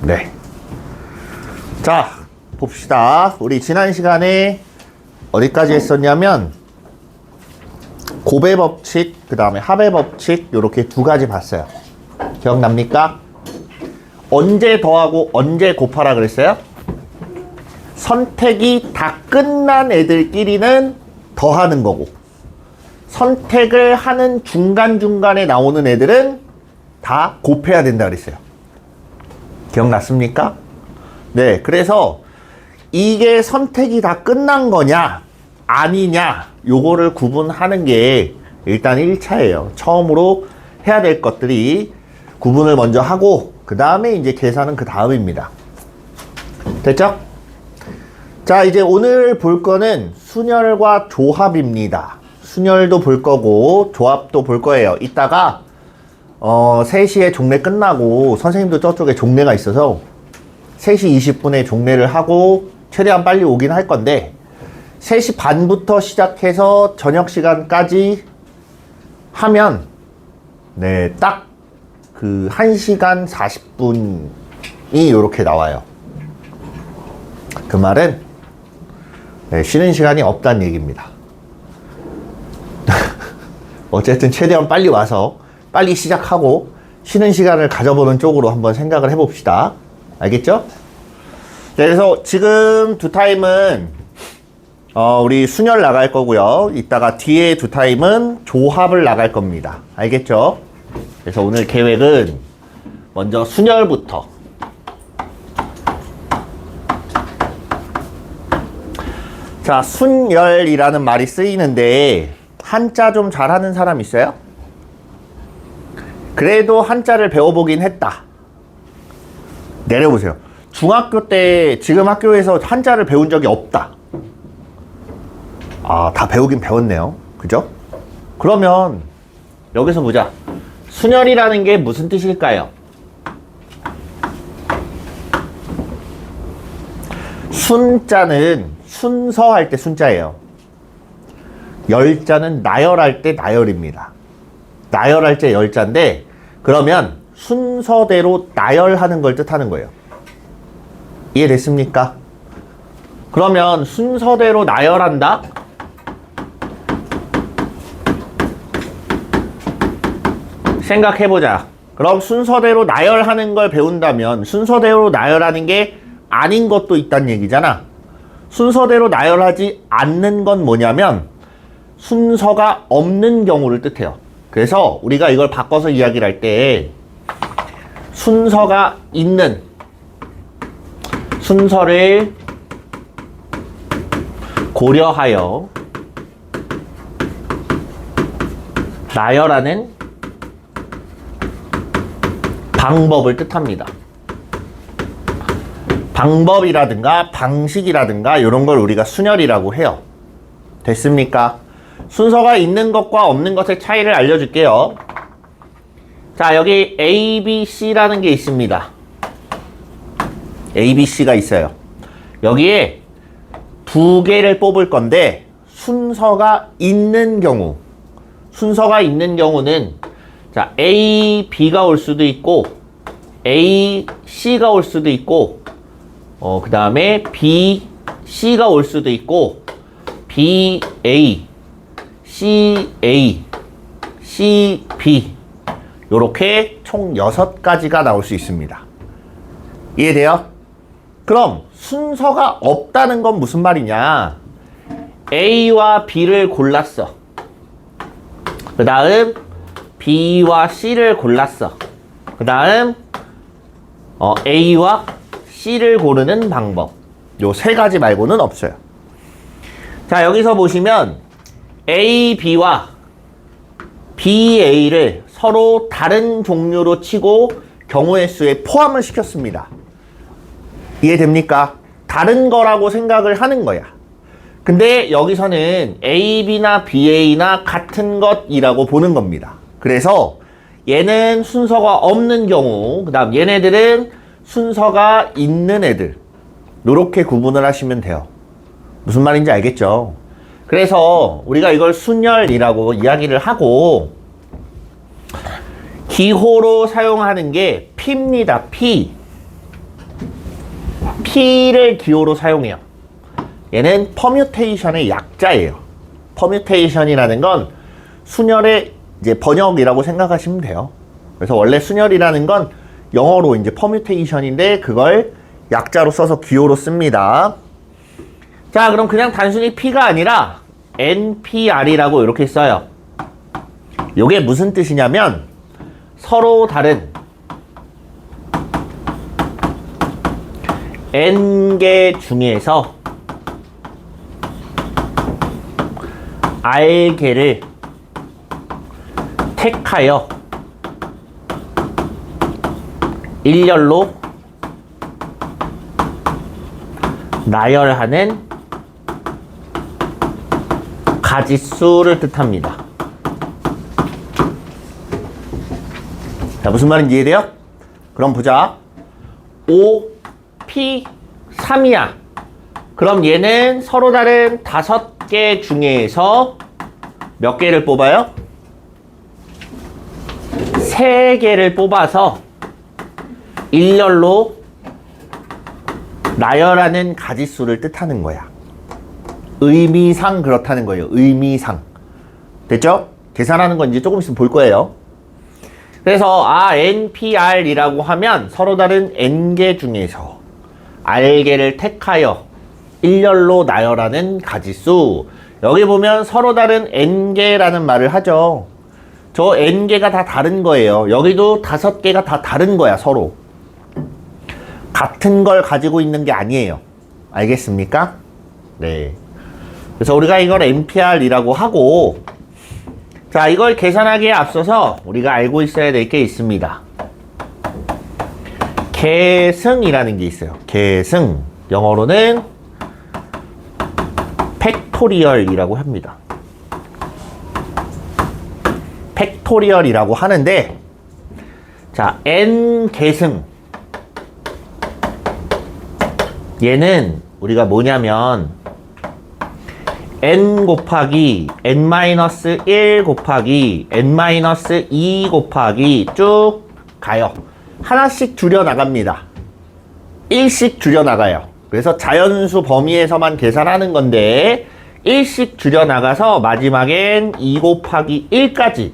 네. 자, 봅시다. 우리 지난 시간에 어디까지 했었냐면 곱의 법칙, 그 다음에 합의 법칙 이렇게 두 가지 봤어요. 기억납니까? 언제 더하고 언제 곱하라 그랬어요? 선택이 다 끝난 애들끼리는 더하는 거고, 선택을 하는 중간중간에 나오는 애들은 다 곱해야 된다 그랬어요. 기억났습니까? 네, 그래서 이게 선택이 다 끝난 거냐 아니냐 요거를 구분하는 게 일단 1차예요. 처음으로 해야 될 것들이 구분을 먼저 하고 그 다음에 이제 계산은 그 다음입니다. 됐죠? 자, 이제 오늘 볼 거는 순열과 조합입니다. 순열도 볼 거고 조합도 볼 거예요. 이따가 3시에 종례 끝나고 선생님도 저쪽에 종례가 있어서 3시 20분에 종례를 하고 최대한 빨리 오긴 할 건데 3시 반부터 시작해서 저녁 시간까지 하면 네, 딱 그 1시간 40분이 이렇게 나와요. 그 말은 네, 쉬는 시간이 없다는 얘기입니다. 어쨌든 최대한 빨리 와서 빨리 시작하고 쉬는 시간을 가져보는 쪽으로 한번 생각을 해봅시다. 알겠죠? 네, 그래서 지금 두 타임은 우리 순열 나갈 거고요. 이따가 뒤에 두 타임은 조합을 나갈 겁니다. 알겠죠? 그래서 오늘 계획은 먼저 순열부터. 자, 순열이라는 말이 쓰이는데 한자 좀 잘하는 사람 있어요? 그래도 한자를 배워보긴 했다. 내려보세요. 중학교 때 지금 학교에서 한자를 배운 적이 없다. 아, 다 배우긴 배웠네요. 그죠? 그러면 여기서 보자. 순열이라는 게 무슨 뜻일까요? 순자는 순서할 때 순자예요. 열자는 나열할 때 나열입니다. 나열할 때 열자인데 그러면 순서대로 나열하는 걸 뜻하는 거예요. 이해됐습니까? 그러면 순서대로 나열한다? 생각해보자. 그럼 순서대로 나열하는 걸 배운다면 순서대로 나열하는 게 아닌 것도 있다는 얘기잖아. 순서대로 나열하지 않는 건 뭐냐면 순서가 없는 경우를 뜻해요. 그래서 우리가 이걸 바꿔서 이야기를 할 때 순서가 있는 순서를 고려하여 나열하는 방법을 뜻합니다. 방법이라든가 방식이라든가 이런 걸 우리가 순열이라고 해요. 됐습니까? 순서가 있는 것과 없는 것의 차이를 알려줄게요. 자, 여기 A, B, C라는 게 있습니다. A, B, C가 있어요. 여기에 두 개를 뽑을 건데 순서가 있는 경우, 순서가 있는 경우는 자, A, B가 올 수도 있고 A, C가 올 수도 있고 그 다음에 B, C가 올 수도 있고 B, A, C, A, C, B 요렇게 총 6가지가 나올 수 있습니다. 이해돼요? 그럼 순서가 없다는 건 무슨 말이냐? A와 B를 골랐어. 그 다음 B와 C를 골랐어. 그 다음 A와 C를 고르는 방법. 요 3가지 말고는 없어요. 자, 여기서 보시면 A, B와 B, A를 서로 다른 종류로 치고 경우의 수에 포함을 시켰습니다. 이해됩니까? 다른 거라고 생각을 하는 거야. 근데 여기서는 A, B나 B, A나 같은 것이라고 보는 겁니다. 그래서 얘는 순서가 없는 경우, 그 다음 얘네들은 순서가 있는 애들, 요렇게 구분을 하시면 돼요. 무슨 말인지 알겠죠? 그래서 우리가 이걸 순열이라고 이야기를 하고 기호로 사용하는 게 P입니다. P. P를 기호로 사용해요. 얘는 퍼뮤테이션의 약자예요. 퍼뮤테이션이라는 건 순열의 이제 번역이라고 생각하시면 돼요. 그래서 원래 순열이라는 건 영어로 이제 퍼뮤테이션인데 그걸 약자로 써서 기호로 씁니다. 자, 그럼 그냥 단순히 P가 아니라 NPR이라고 이렇게 써요. 요게 무슨 뜻이냐면 서로 다른 N개 중에서 R개를 택하여 일렬로 나열하는 가짓수를 뜻합니다. 자, 무슨 말인지 이해돼요? 그럼 보자. O, P, 3이야. 그럼 얘는 서로 다른 5개 중에서 몇 개를 뽑아요? 3개를 뽑아서 일렬로 나열하는 가짓수를 뜻하는 거야. 의미상 그렇다는 거예요. 의미상. 됐죠? 계산하는 건 이제 조금 있으면 볼 거예요. 그래서 NPR이라고 하면 서로 다른 N개 중에서 R개를 택하여 일렬로 나열하는 가짓수. 여기 보면 서로 다른 N개라는 말을 하죠. 저 N개가 다 다른 거예요. 여기도 5개가 다 다른 거야, 서로. 같은 걸 가지고 있는 게 아니에요. 알겠습니까? 네. 그래서 우리가 이걸 NPR이라고 하고, 자, 이걸 계산하기에 앞서서 우리가 알고 있어야 될 게 있습니다. 계승이라는 게 있어요. 계승. 영어로는 팩토리얼이라고 합니다. 팩토리얼이라고 하는데, 자, N 계승. 얘는 우리가 뭐냐면 n 곱하기 n-1 곱하기 n-2 곱하기 쭉 가요. 하나씩 줄여나갑니다. 1씩 줄여나가요. 그래서 자연수 범위에서만 계산하는 건데 1씩 줄여나가서 마지막엔 2 곱하기 1까지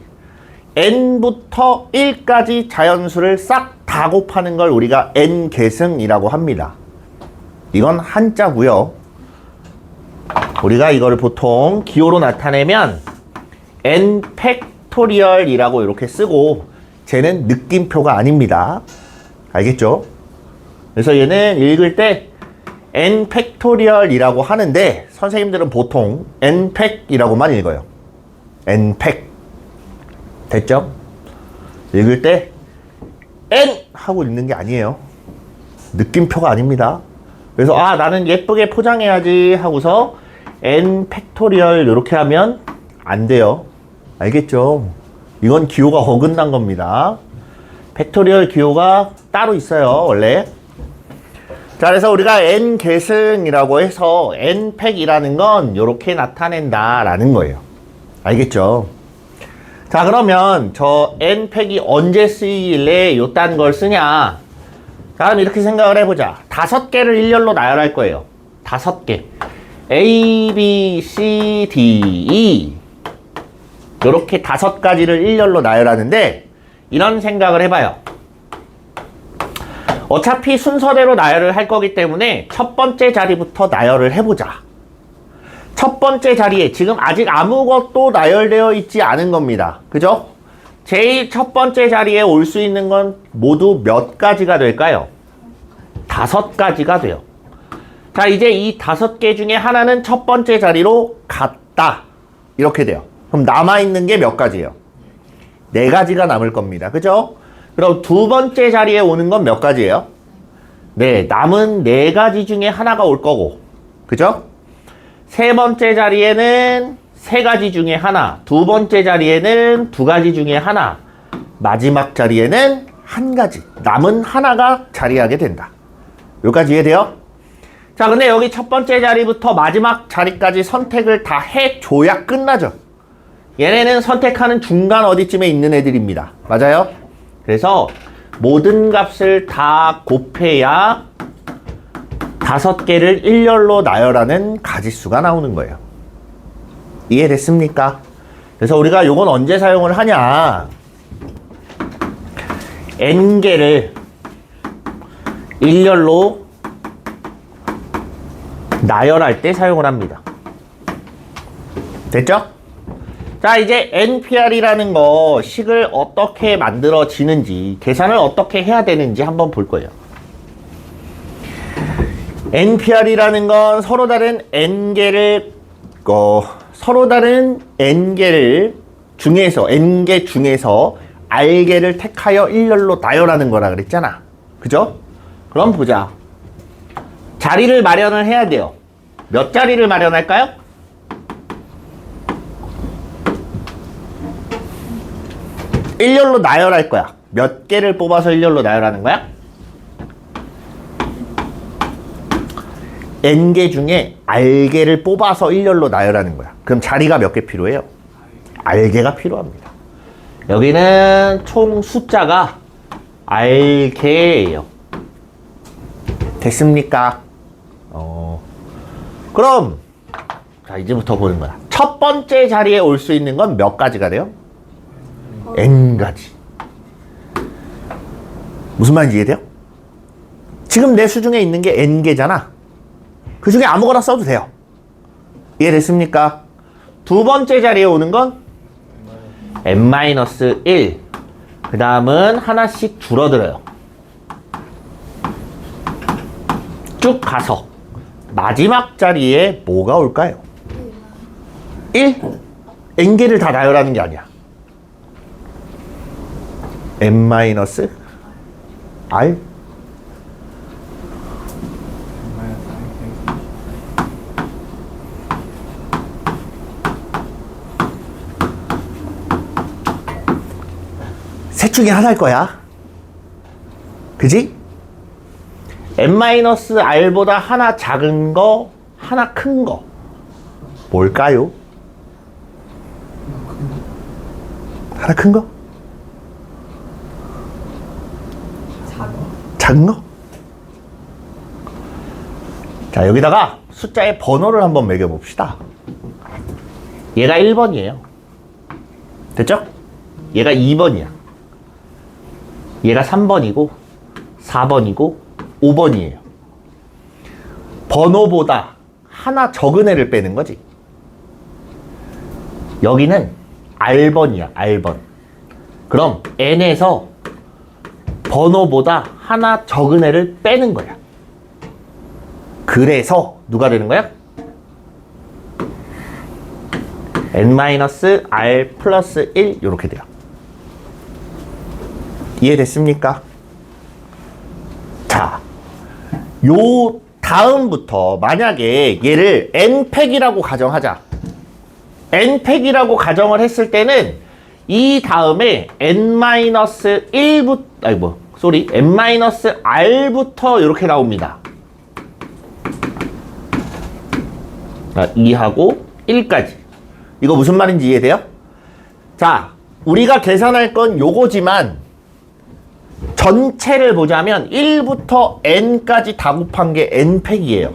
n부터 1까지 자연수를 싹 다 곱하는 걸 우리가 n계승이라고 합니다. 이건 한자고요. 우리가 이거를 보통 기호로 나타내면 n 팩토리얼이라고 이렇게 쓰고 쟤는 느낌표가 아닙니다. 알겠죠? 그래서 얘는 읽을 때 n 팩토리얼이라고 하는데 선생님들은 보통 n 팩이라고만 읽어요. n 팩. 됐죠? 읽을 때 n 하고 읽는 게 아니에요. 느낌표가 아닙니다. 그래서 나는 예쁘게 포장해야지 하고서 n 팩토리얼 이렇게 하면 안 돼요. 알겠죠? 이건 기호가 어긋난 겁니다. 팩토리얼 기호가 따로 있어요, 원래. 자, 그래서 우리가 n 계승이라고 해서 n 팩이라는 건 이렇게 나타낸다라는 거예요. 알겠죠? 자, 그러면 저 n 팩이 언제 쓰이길래 요딴 걸 쓰냐? 자, 그럼 이렇게 생각을 해보자. 5개를 일렬로 나열할 거예요. 5개. A, B, C, D, E. 이렇게 5가지를 일렬로 나열하는데 이런 생각을 해봐요. 어차피 순서대로 나열을 할 거기 때문에 첫 번째 자리부터 나열을 해보자. 첫 번째 자리에 지금 아직 아무것도 나열되어 있지 않은 겁니다. 그죠? 제일 첫 번째 자리에 올 수 있는 건 모두 몇 가지가 될까요? 5가지가 돼요. 자, 이제 이 5개 중에 하나는 첫 번째 자리로 갔다. 이렇게 돼요. 그럼 남아있는 게 몇 가지예요? 4가지가 남을 겁니다. 그죠? 그럼 두 번째 자리에 오는 건 몇 가지예요? 네, 남은 4가지 중에 하나가 올 거고. 그죠? 세 번째 자리에는 3가지 중에 하나. 두 번째 자리에는 2가지 중에 하나. 마지막 자리에는 1가지. 남은 하나가 자리하게 된다. 여기까지 이해돼요? 자, 근데 여기 첫 번째 자리부터 마지막 자리까지 선택을 다 해줘야 끝나죠. 얘네는 선택하는 중간 어디쯤에 있는 애들입니다. 맞아요? 그래서 모든 값을 다 곱해야 5개를 일렬로 나열하는 가짓수가 나오는 거예요. 이해됐습니까? 그래서 우리가 요건 언제 사용을 하냐? n개를 일렬로 나열할 때 사용을 합니다. 됐죠? 자, 이제 NPR이라는 거 식을 어떻게 만들어지는지, 계산을 어떻게 해야 되는지 한번 볼 거예요. NPR이라는 건 서로 다른 n개를 n개 중에서 r개를 택하여 일렬로 나열하는 거라 그랬잖아. 그죠? 그럼 보자. 자리를 마련을 해야 돼요. 몇 자리를 마련할까요? 일렬로 나열할 거야. 몇 개를 뽑아서 일렬로 나열하는 거야? n개 중에 r개를 뽑아서 일렬로 나열하는 거야. 그럼 자리가 몇 개 필요해요? r개가 필요합니다. 여기는 총 숫자가 r개예요. 됐습니까? 그럼 자, 이제부터 보는 거야. 첫 번째 자리에 올 수 있는 건 몇 가지가 돼요? n가지. 무슨 말인지 이해돼요? 지금 내 수중에 있는 게 n개잖아. 그 중에 아무거나 써도 돼요. 이해됐습니까? 두 번째 자리에 오는 건 n-1. 그 다음은 하나씩 줄어들어요. 쭉 가서 마지막 자리에 뭐가 올까요? 1. n개를 다 나열하는 게 아니야. n-r. 셋 중에 하나일 거야. 그지? n-r보다 하나 작은 거, 하나 큰 거. 뭘까요? 하나 큰 거? 작은 거? 자, 여기다가 숫자의 번호를 한번 매겨봅시다. 얘가 1번이에요. 됐죠? 얘가 2번이야. 얘가 3번이고 4번이고 5번이에요. 번호보다 하나 적은 애를 빼는 거지. 여기는 R번이야. R번. 그럼 N에서 번호보다 하나 적은 애를 빼는 거야. 그래서 누가 되는 거야? n-r 플러스 1 이렇게 돼요. 이해됐습니까? 자, 요 다음부터 만약에 얘를 n팩이라고 가정하자. n팩이라고 가정을 했을 때는 이 다음에 n-1부터 n-r부터 이렇게 나옵니다. 2하고 1까지. 이거 무슨 말인지 이해돼요? 자, 우리가 계산할 건 요거지만 전체를 보자면 1부터 n까지 다 곱한 게 n팩이에요.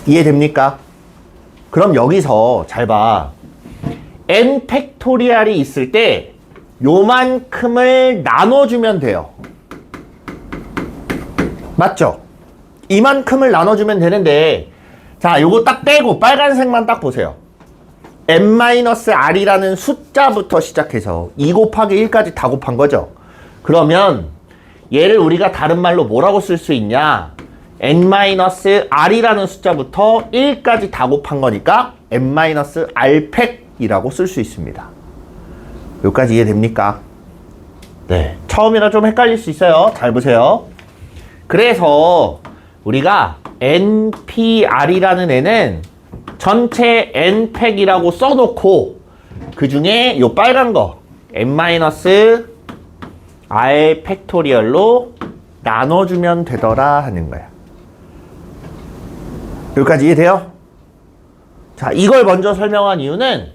이해됩니까? 그럼 여기서 잘 봐. n 팩토리얼이 있을 때 요만큼을 나눠주면 돼요. 맞죠? 이만큼을 나눠주면 되는데, 자, 요거 딱 빼고 빨간색만 딱 보세요. n-r이라는 숫자부터 시작해서 2 곱하기 1까지 다 곱한 거죠. 그러면 얘를 우리가 다른 말로 뭐라고 쓸 수 있냐? n-r이라는 숫자부터 1까지 다 곱한 거니까 n-r팩이라고 쓸 수 있습니다. 여기까지 이해됩니까? 네. 처음이라 좀 헷갈릴 수 있어요. 잘 보세요. 그래서 우리가 npr이라는 애는 전체 n팩이라고 써놓고 그 중에 요 빨간 거 n-r 팩토리얼로 나눠주면 되더라 하는 거야. 여기까지 이해돼요? 자, 이걸 먼저 설명한 이유는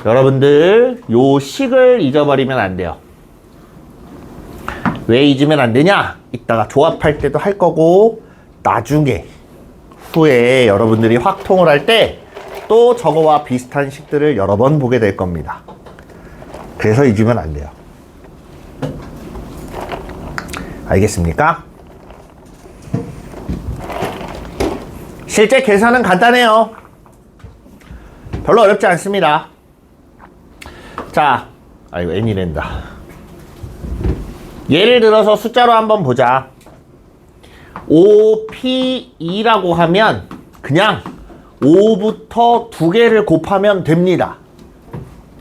여러분들 요 식을 잊어버리면 안 돼요. 왜 잊으면 안 되냐? 이따가 조합할 때도 할 거고 나중에 후에 여러분들이 확통을 할 때 또 저거와 비슷한 식들을 여러 번 보게 될 겁니다. 그래서 잊으면 안 돼요. 알겠습니까? 실제 계산은 간단해요. 별로 어렵지 않습니다. 자, 아이고 n이랜다. 예를 들어서 숫자로 한번 보자. 5p2라고 하면 그냥 5부터 2개를 곱하면 됩니다.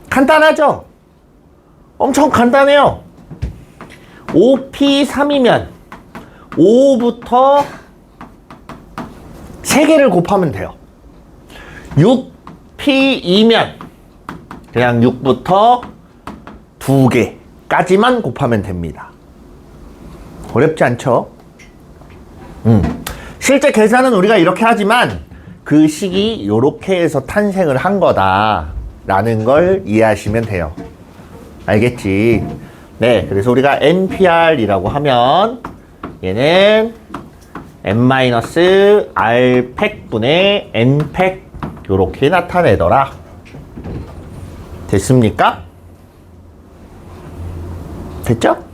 간단하죠? 엄청 간단해요. 5p3이면 5부터 3개를 곱하면 돼요. 6p2면 그냥 6부터 2개까지만 곱하면 됩니다. 어렵지 않죠? 실제 계산은 우리가 이렇게 하지만 그 식이 요렇게 해서 탄생을 한 거다 라는 걸 이해하시면 돼요. 알겠지? 네, 그래서 우리가 NPR이라고 하면 얘는 n-r 팩분의 n 팩 요렇게 나타내더라. 됐습니까? 됐죠?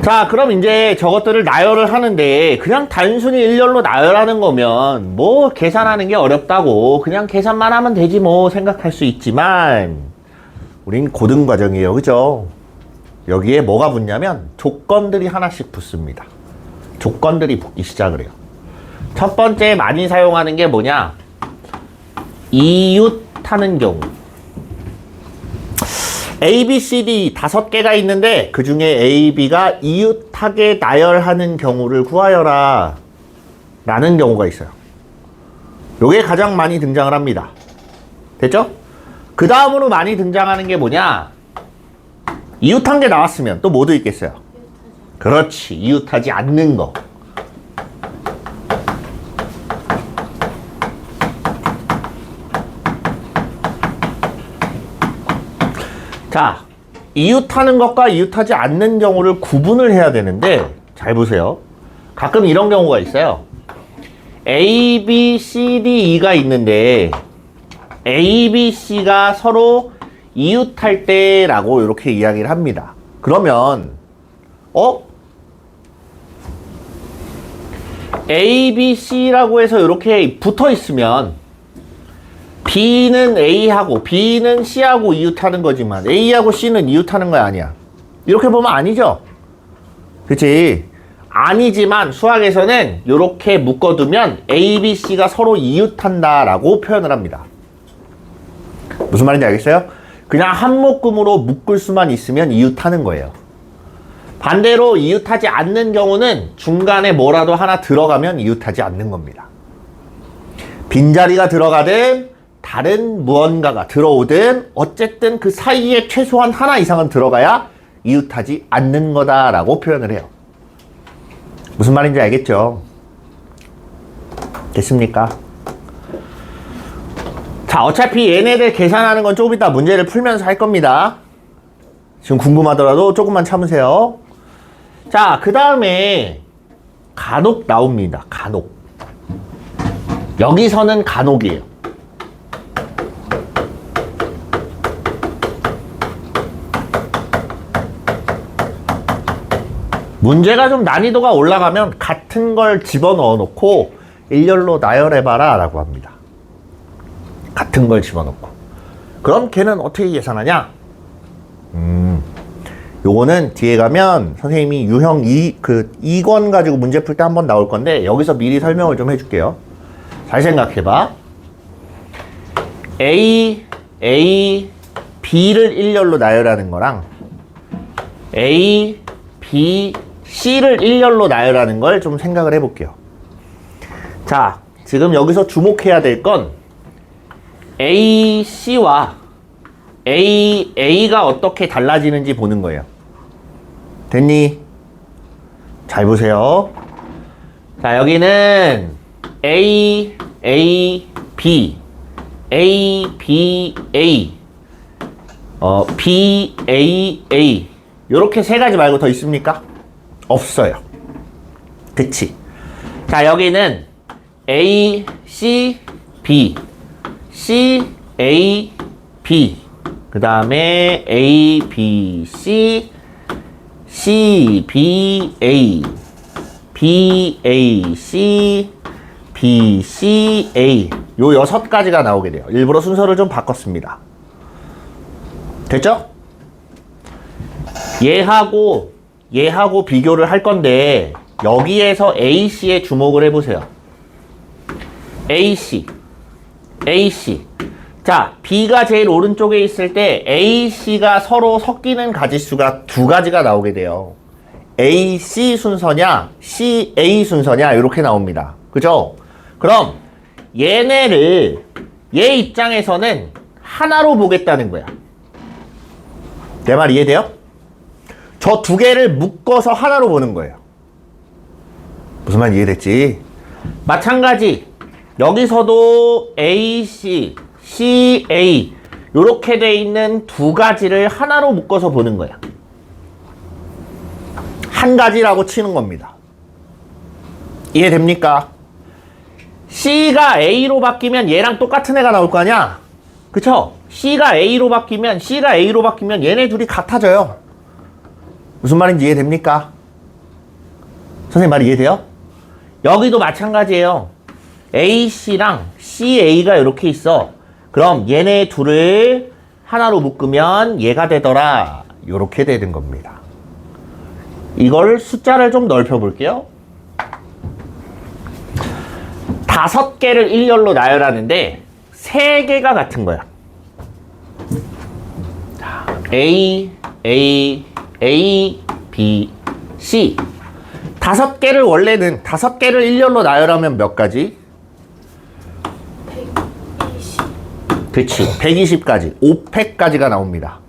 자, 그럼 이제 저것들을 나열을 하는데 그냥 단순히 일렬로 나열하는 거면 뭐 계산하는 게 어렵다고 그냥 계산만 하면 되지 뭐 생각할 수 있지만 우린 고등과정이에요. 그죠? 여기에 뭐가 붙냐면 조건들이 하나씩 붙습니다. 조건들이 붙기 시작을 해요. 첫 번째 많이 사용하는 게 뭐냐? 이웃하는 경우. A, B, C, D 5개가 있는데 그 중에 A, B가 이웃하게 나열하는 경우를 구하여라 라는 경우가 있어요. 요게 가장 많이 등장을 합니다. 됐죠? 그 다음으로 많이 등장하는 게 뭐냐? 이웃한 게 나왔으면 또 뭐 있겠어요? 그렇지, 이웃하지 않는 거. 자, 이웃하는 것과 이웃하지 않는 경우를 구분을 해야 되는데 잘 보세요. 가끔 이런 경우가 있어요. A, B, C, D, E가 있는데 A, B, C가 서로 이웃할 때라고 이렇게 이야기를 합니다. 그러면 A, B, C라고 해서 이렇게 붙어 있으면 B는 A하고 B는 C하고 이웃하는 거지만 A하고 C는 이웃하는 거 아니야. 이렇게 보면 아니죠? 그치? 아니지만 수학에서는 이렇게 묶어두면 A, B, C가 서로 이웃한다라고 표현을 합니다. 무슨 말인지 알겠어요? 그냥 한 묶음으로 묶을 수만 있으면 이웃하는 거예요. 반대로 이웃하지 않는 경우는 중간에 뭐라도 하나 들어가면 이웃하지 않는 겁니다. 빈자리가 들어가든 다른 무언가가 들어오든 어쨌든 그 사이에 최소한 하나 이상은 들어가야 이웃하지 않는 거다라고 표현을 해요. 무슨 말인지 알겠죠? 됐습니까? 자, 어차피 얘네들 계산하는 건 조금 이따 문제를 풀면서 할 겁니다. 지금 궁금하더라도 조금만 참으세요. 자, 그 다음에 간혹 나옵니다. 간혹. 여기서는 간혹이에요. 문제가 좀 난이도가 올라가면 같은 걸 집어넣어 놓고 일렬로 나열해봐라 라고 합니다. 같은 걸 집어넣고. 그럼 걔는 어떻게 계산하냐? 요거는 뒤에 가면 선생님이 유형 2권 가지고 문제 풀 때 한번 나올 건데 여기서 미리 설명을 좀 해줄게요. 잘 생각해봐. A, B를 일렬로 나열하는 거랑 A, B, C를 일렬로 나열하는 걸 좀 생각을 해볼게요. 자, 지금 여기서 주목해야 될 건 A, C와 A가 어떻게 달라지는지 보는 거예요. 됐니? 잘 보세요. 자, 여기는 A, B, A, B, A, B, A, A. 요렇게 세 가지 말고 더 있습니까? 없어요. 그치. 자, 여기는 A, C, B, C, A, B, 그 다음에 A, B, C, C, B, A, B, A, C, B, C, A. 요 6가지가 나오게 돼요. 일부러 순서를 좀 바꿨습니다. 됐죠? 얘하고 비교를 할 건데 여기에서 AC에 주목을 해보세요. AC. 자, B가 제일 오른쪽에 있을 때 AC가 서로 섞이는 가지수가 2가지가 나오게 돼요. AC 순서냐, CA 순서냐 이렇게 나옵니다. 그죠? 그럼 얘네를 얘 입장에서는 하나로 보겠다는 거야. 내 말 이해돼요? 저 2개를 묶어서 하나로 보는 거예요. 무슨 말 이해됐지? 마찬가지 여기서도 AC, CA 이렇게 돼 있는 2가지를 하나로 묶어서 보는 거야. 한 가지라고 치는 겁니다. 이해됩니까? C가 A로 바뀌면 얘랑 똑같은 애가 나올 거 아니야? 그쵸? C가 A로 바뀌면 얘네 둘이 같아져요. 무슨 말인지 이해됩니까? 선생님 말 이해돼요? 여기도 마찬가지예요. AC랑 CA가 이렇게 있어. 그럼 얘네 둘을 하나로 묶으면 얘가 되더라. 이렇게 되는 겁니다. 이걸 숫자를 좀 넓혀 볼게요. 5개를 일렬로 나열하는데 3개가 같은 거야. 자, A, B, C. 5개를 원래는 5개를 일렬로 나열하면 몇 가지? 120. 그치. 120가지. 5팩까지가 나옵니다.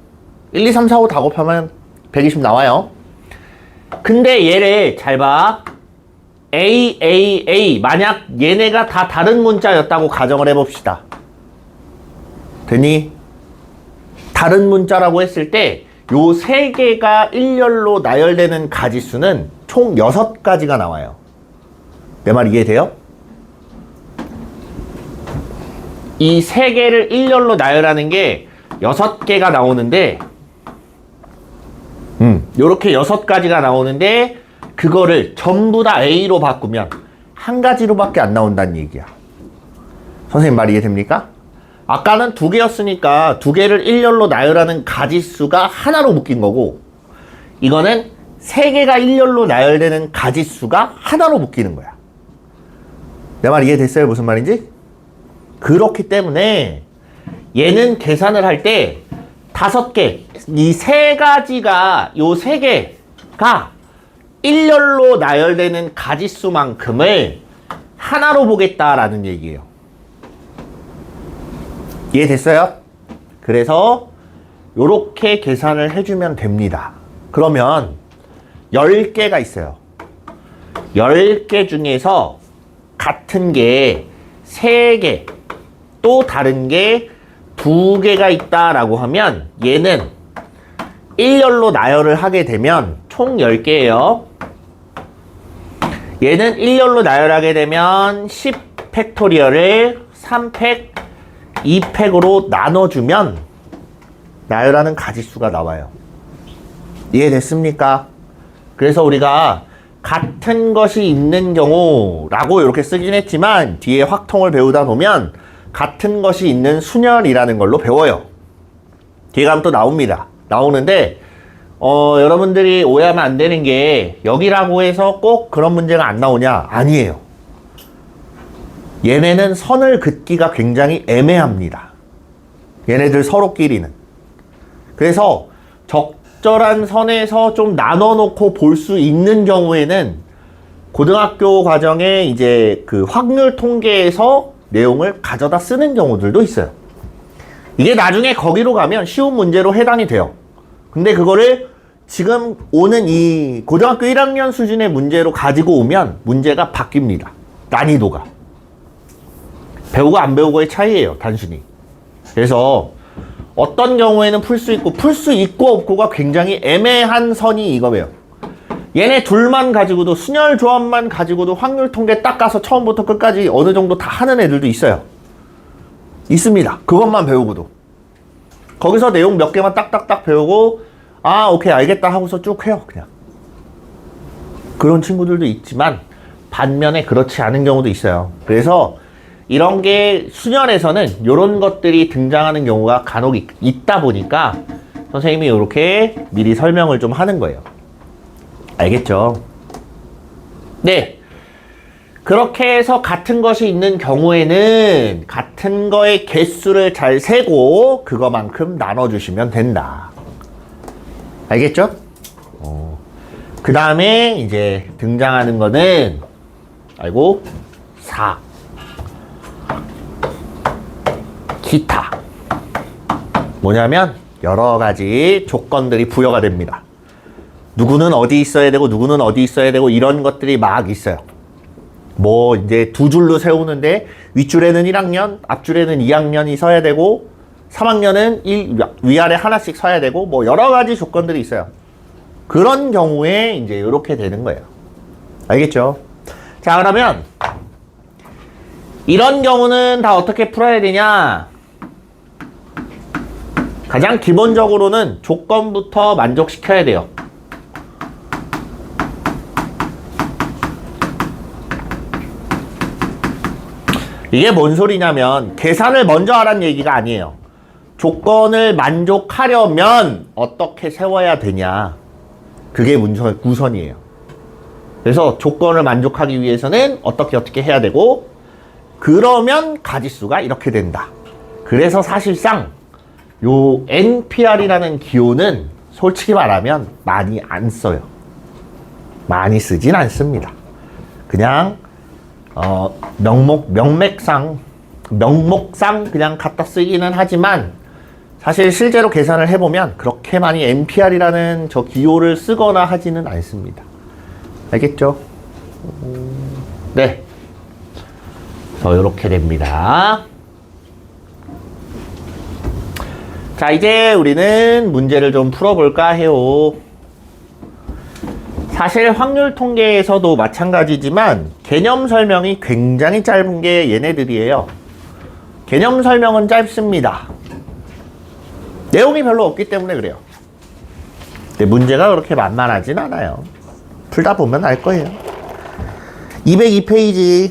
1, 2, 3, 4, 5 다 곱하면 120 나와요. 근데 얘를 잘 봐. A. 만약 얘네가 다 다른 문자였다고 가정을 해봅시다. 되니? 다른 문자라고 했을 때 요 3개가 일렬로 나열되는 가지수는 총 6가지가 나와요. 내 말 이해돼요? 이 3개를 일렬로 나열하는 게 6개가 나오는데 요렇게 6가지가 나오는데 그거를 전부 다 A로 바꾸면 한 가지로밖에 안 나온다는 얘기야. 선생님 말 이해됩니까? 아까는 2개였으니까 2개를 일렬로 나열하는 가지수가 하나로 묶인 거고 이거는 3개가 일렬로 나열되는 가지수가 하나로 묶이는 거야. 내 말 이해됐어요? 무슨 말인지? 그렇기 때문에 얘는 계산을 할 때 5개, 이 3가지가 요 3개가 일렬로 나열되는 가지수만큼을 하나로 보겠다라는 얘기예요. 이해됐어요? 그래서 요렇게 계산을 해주면 됩니다. 그러면 10개가 있어요. 10개 중에서 같은 게 3개, 또 다른 게 2개가 있다라고 하면 얘는 일렬로 나열을 하게 되면 총 10개예요. 얘는 일렬로 나열하게 되면 10 팩토리얼을 3팩, 2팩으로 나눠주면 나열하는 가지수가 나와요. 이해됐습니까? 그래서 우리가 같은 것이 있는 경우라고 이렇게 쓰긴 했지만 뒤에 확통을 배우다 보면 같은 것이 있는 순열이라는 걸로 배워요. 뒤에 가면 또 나옵니다. 나오는데 여러분들이 오해하면 안 되는 게 여기라고 해서 꼭 그런 문제가 안 나오냐? 아니에요. 얘네는 선을 긋기가 굉장히 애매합니다. 얘네들 서로끼리는. 그래서 적절한 선에서 좀 나눠놓고 볼 수 있는 경우에는 고등학교 과정에 이제 그 확률 통계에서 내용을 가져다 쓰는 경우들도 있어요. 이게 나중에 거기로 가면 쉬운 문제로 해당이 돼요. 근데 그거를 지금 오는 이 고등학교 1학년 수준의 문제로 가지고 오면 문제가 바뀝니다. 난이도가. 배우고 안 배우고의 차이예요. 단순히. 그래서 어떤 경우에는 풀 수 있고 없고가 굉장히 애매한 선이 이거예요. 얘네 둘만 가지고도 순열 조합만 가지고도 확률 통계 딱 가서 처음부터 끝까지 어느 정도 다 하는 애들도 있어요. 있습니다. 그것만 배우고도. 거기서 내용 몇 개만 딱딱딱 배우고 아 오케이 알겠다 하고서 쭉 해요. 그냥. 그런 친구들도 있지만 반면에 그렇지 않은 경우도 있어요. 그래서 이런 게 수련에서는 이런 것들이 등장하는 경우가 간혹 있다 보니까 선생님이 이렇게 미리 설명을 좀 하는 거예요. 알겠죠? 네. 그렇게 해서 같은 것이 있는 경우에는 같은 거의 개수를 잘 세고 그거만큼 나눠주시면 된다. 알겠죠? 그 다음에 이제 등장하는 거는 아이고 4 기타 뭐냐면 여러 가지 조건들이 부여가 됩니다. 누구는 어디 있어야 되고 누구는 어디 있어야 되고 이런 것들이 막 있어요. 뭐 이제 두 줄로 세우는데 윗줄에는 1학년 앞줄에는 2학년이 서야 되고 3학년은 위아래 하나씩 서야 되고 뭐 여러 가지 조건들이 있어요. 그런 경우에 이제 이렇게 되는 거예요. 알겠죠? 자, 그러면 이런 경우는 다 어떻게 풀어야 되냐? 가장 기본적으로는 조건부터 만족시켜야 돼요. 이게 뭔 소리냐면 계산을 먼저 하라는 얘기가 아니에요. 조건을 만족하려면 어떻게 세워야 되냐. 그게 우선이에요. 그래서 조건을 만족하기 위해서는 어떻게 해야 되고 그러면 가지수가 이렇게 된다. 그래서 사실상 요 NPR이라는 기호는 솔직히 말하면 많이 안 써요. 많이 쓰진 않습니다. 그냥 명목상 그냥 갖다 쓰기는 하지만 사실 실제로 계산을 해보면 그렇게 많이 NPR이라는 저 기호를 쓰거나 하지는 않습니다. 알겠죠? 네. 이렇게 됩니다. 자, 이제 우리는 문제를 좀 풀어볼까 해요. 사실 확률 통계에서도 마찬가지지만 개념 설명이 굉장히 짧은 게 얘네들이에요. 개념 설명은 짧습니다. 내용이 별로 없기 때문에 그래요. 근데 문제가 그렇게 만만하진 않아요. 풀다 보면 알 거예요. 202페이지.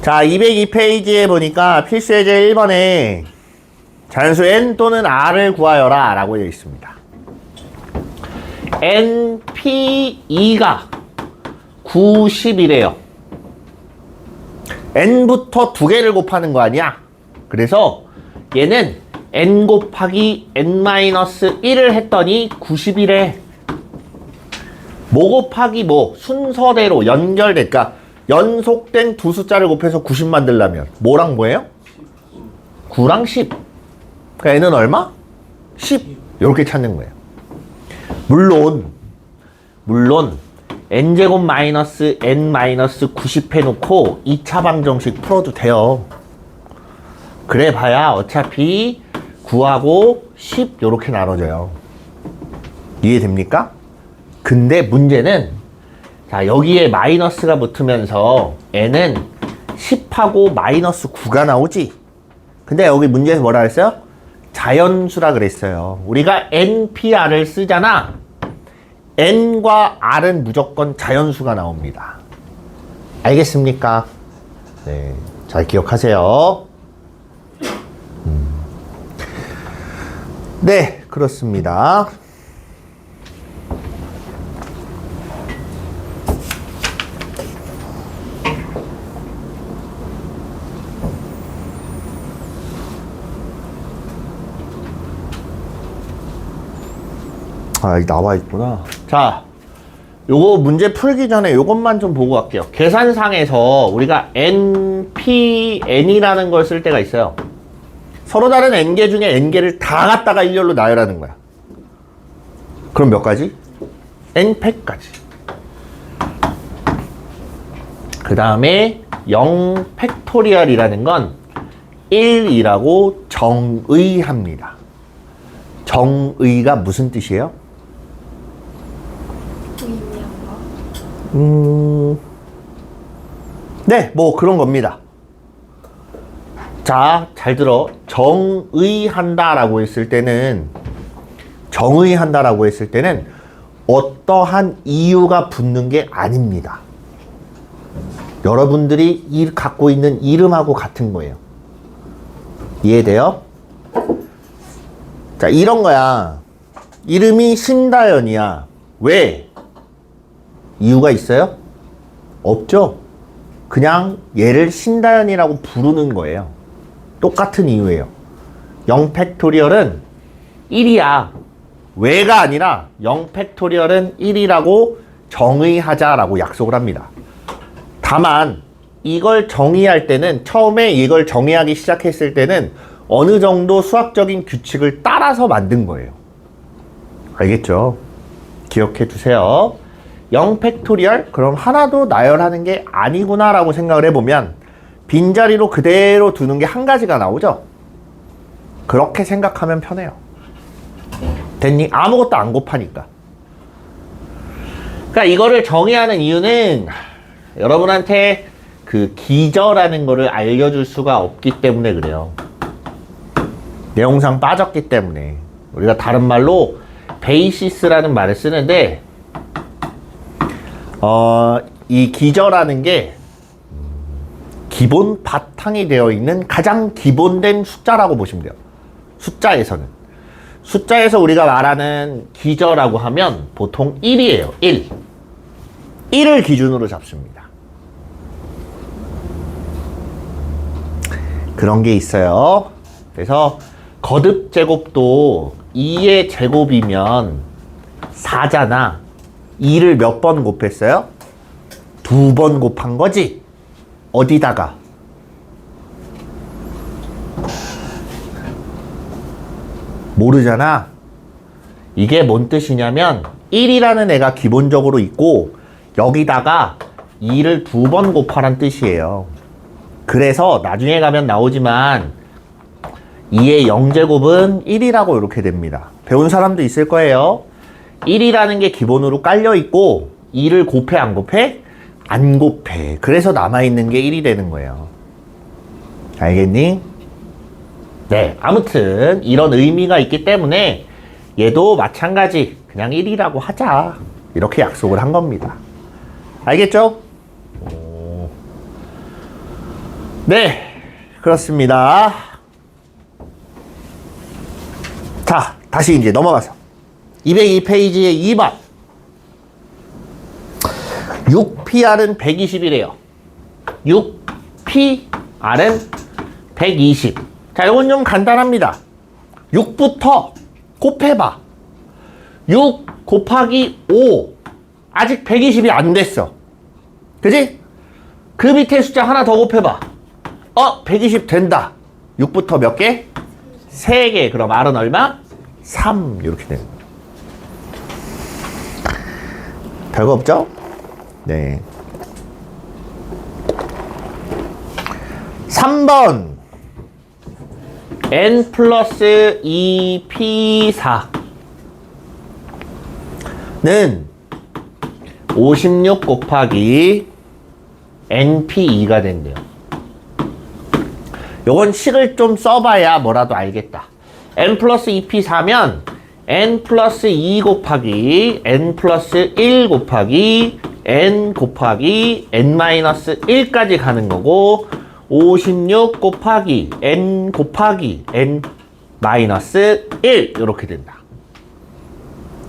자, 202페이지에 보니까 필수예제 1번에 자연수 n 또는 r을 구하여라 라고 되어 있습니다. NP2가 90이래요. n부터 두 개를 곱하는 거 아니야? 그래서 얘는 n 곱하기 n-1을 했더니 90이래. 뭐 곱하기 뭐 순서대로 연결될까? 연속된 두 숫자를 곱해서 90 만들려면 뭐랑 뭐예요? 9랑 10. 그러니까 n은 얼마? 10. 이렇게 찾는 거예요. 물론 n제곱 마이너스 n 마이너스 90 해놓고 2차 방정식 풀어도 돼요. 그래 봐야 어차피 9하고 10 이렇게 나눠져요. 이해됩니까? 근데 문제는 자 여기에 마이너스가 붙으면서 n은 10하고 마이너스 9가 나오지. 근데 여기 문제에서 뭐라 그랬어요? 자연수라 그랬어요. 우리가 NPR을 쓰잖아. n과 r은 무조건 자연수가 나옵니다. 알겠습니까? 네, 잘 기억하세요. 네, 그렇습니다. 아, 여기 나와 있구나. 자, 요거 문제 풀기 전에 요것만 좀 보고 갈게요. 계산상에서 우리가 NPN이라는 걸 쓸 때가 있어요. 서로 다른 n개 중에 n개를 다 갖다가 일렬로 나열하는 거야. 그럼 몇 가지? n팩까지. 그 다음에 0팩토리얼이라는 건 1이라고 정의합니다. 정의가 무슨 뜻이에요? 의미한 거. 네, 뭐 그런 겁니다. 자, 잘 들어. 정의한다라고 했을 때는 어떠한 이유가 붙는 게 아닙니다. 여러분들이 갖고 있는 이름하고 같은 거예요. 이해돼요? 자, 이런 거야. 이름이 신다연이야. 왜? 이유가 있어요? 없죠? 그냥 얘를 신다연이라고 부르는 거예요. 똑같은 이유예요. 0팩토리얼은 1이야. 왜가 아니라 0팩토리얼은 1이라고 정의하자라고 약속을 합니다. 다만 이걸 정의할 때는 처음에 이걸 정의하기 시작했을 때는 어느 정도 수학적인 규칙을 따라서 만든 거예요. 알겠죠? 기억해 두세요. 0팩토리얼? 그럼 하나도 나열하는 게 아니구나 라고 생각을 해보면 빈자리로 그대로 두는 게 한 가지가 나오죠? 그렇게 생각하면 편해요. 됐니? 아무것도 안 곱하니까. 그러니까 이거를 정의하는 이유는 여러분한테 그 기저라는 거를 알려줄 수가 없기 때문에 그래요. 내용상 빠졌기 때문에. 우리가 다른 말로 베이시스라는 말을 쓰는데 이 기저라는 게 기본 바탕이 되어 있는 가장 기본된 숫자라고 보시면 돼요. 숫자에서 우리가 말하는 기저라고 하면 보통 1이에요. 1을 기준으로 잡습니다. 그런 게 있어요. 그래서 거듭 제곱도 2의 제곱이면 4잖아. 2를 몇 번 곱했어요? 2번 곱한 거지? 어디다가? 모르잖아. 이게 뭔 뜻이냐면 1이라는 애가 기본적으로 있고 여기다가 2를 2번 곱하란 뜻이에요. 그래서 나중에 가면 나오지만 2의 0제곱은 1이라고 이렇게 됩니다. 배운 사람도 있을 거예요. 1이라는 게 기본으로 깔려 있고 2를 곱해 안 곱해? 안 곱해. 그래서 남아있는 게 1이 되는 거예요. 알겠니? 네, 아무튼 이런 의미가 있기 때문에 얘도 마찬가지 그냥 1이라고 하자. 이렇게 약속을 한 겁니다. 알겠죠? 네, 그렇습니다. 자, 다시 이제 넘어가서 202페이지의 2번 6PR은 120이래요. 6PR은 120. 자, 이건 좀 간단합니다. 6부터 곱해봐. 6 곱하기 5. 아직 120이 안 됐어. 그지? 그 밑에 숫자 하나 더 곱해봐. 120 된다. 6부터 몇 개? 3개. 그럼 R은 얼마? 3. 이렇게 되는 거예요. 별거 없죠? 네. 3번 n 플러스 2p4는 56 곱하기 np2가 된대요. 요건 식을 좀 써봐야 뭐라도 알겠다. n 플러스 2p4면 n 플러스 2 곱하기 n 플러스 1 곱하기 n 곱하기 n 마이너스 1까지 가는 거고 56 곱하기 n 곱하기 n 마이너스 1 이렇게 된다.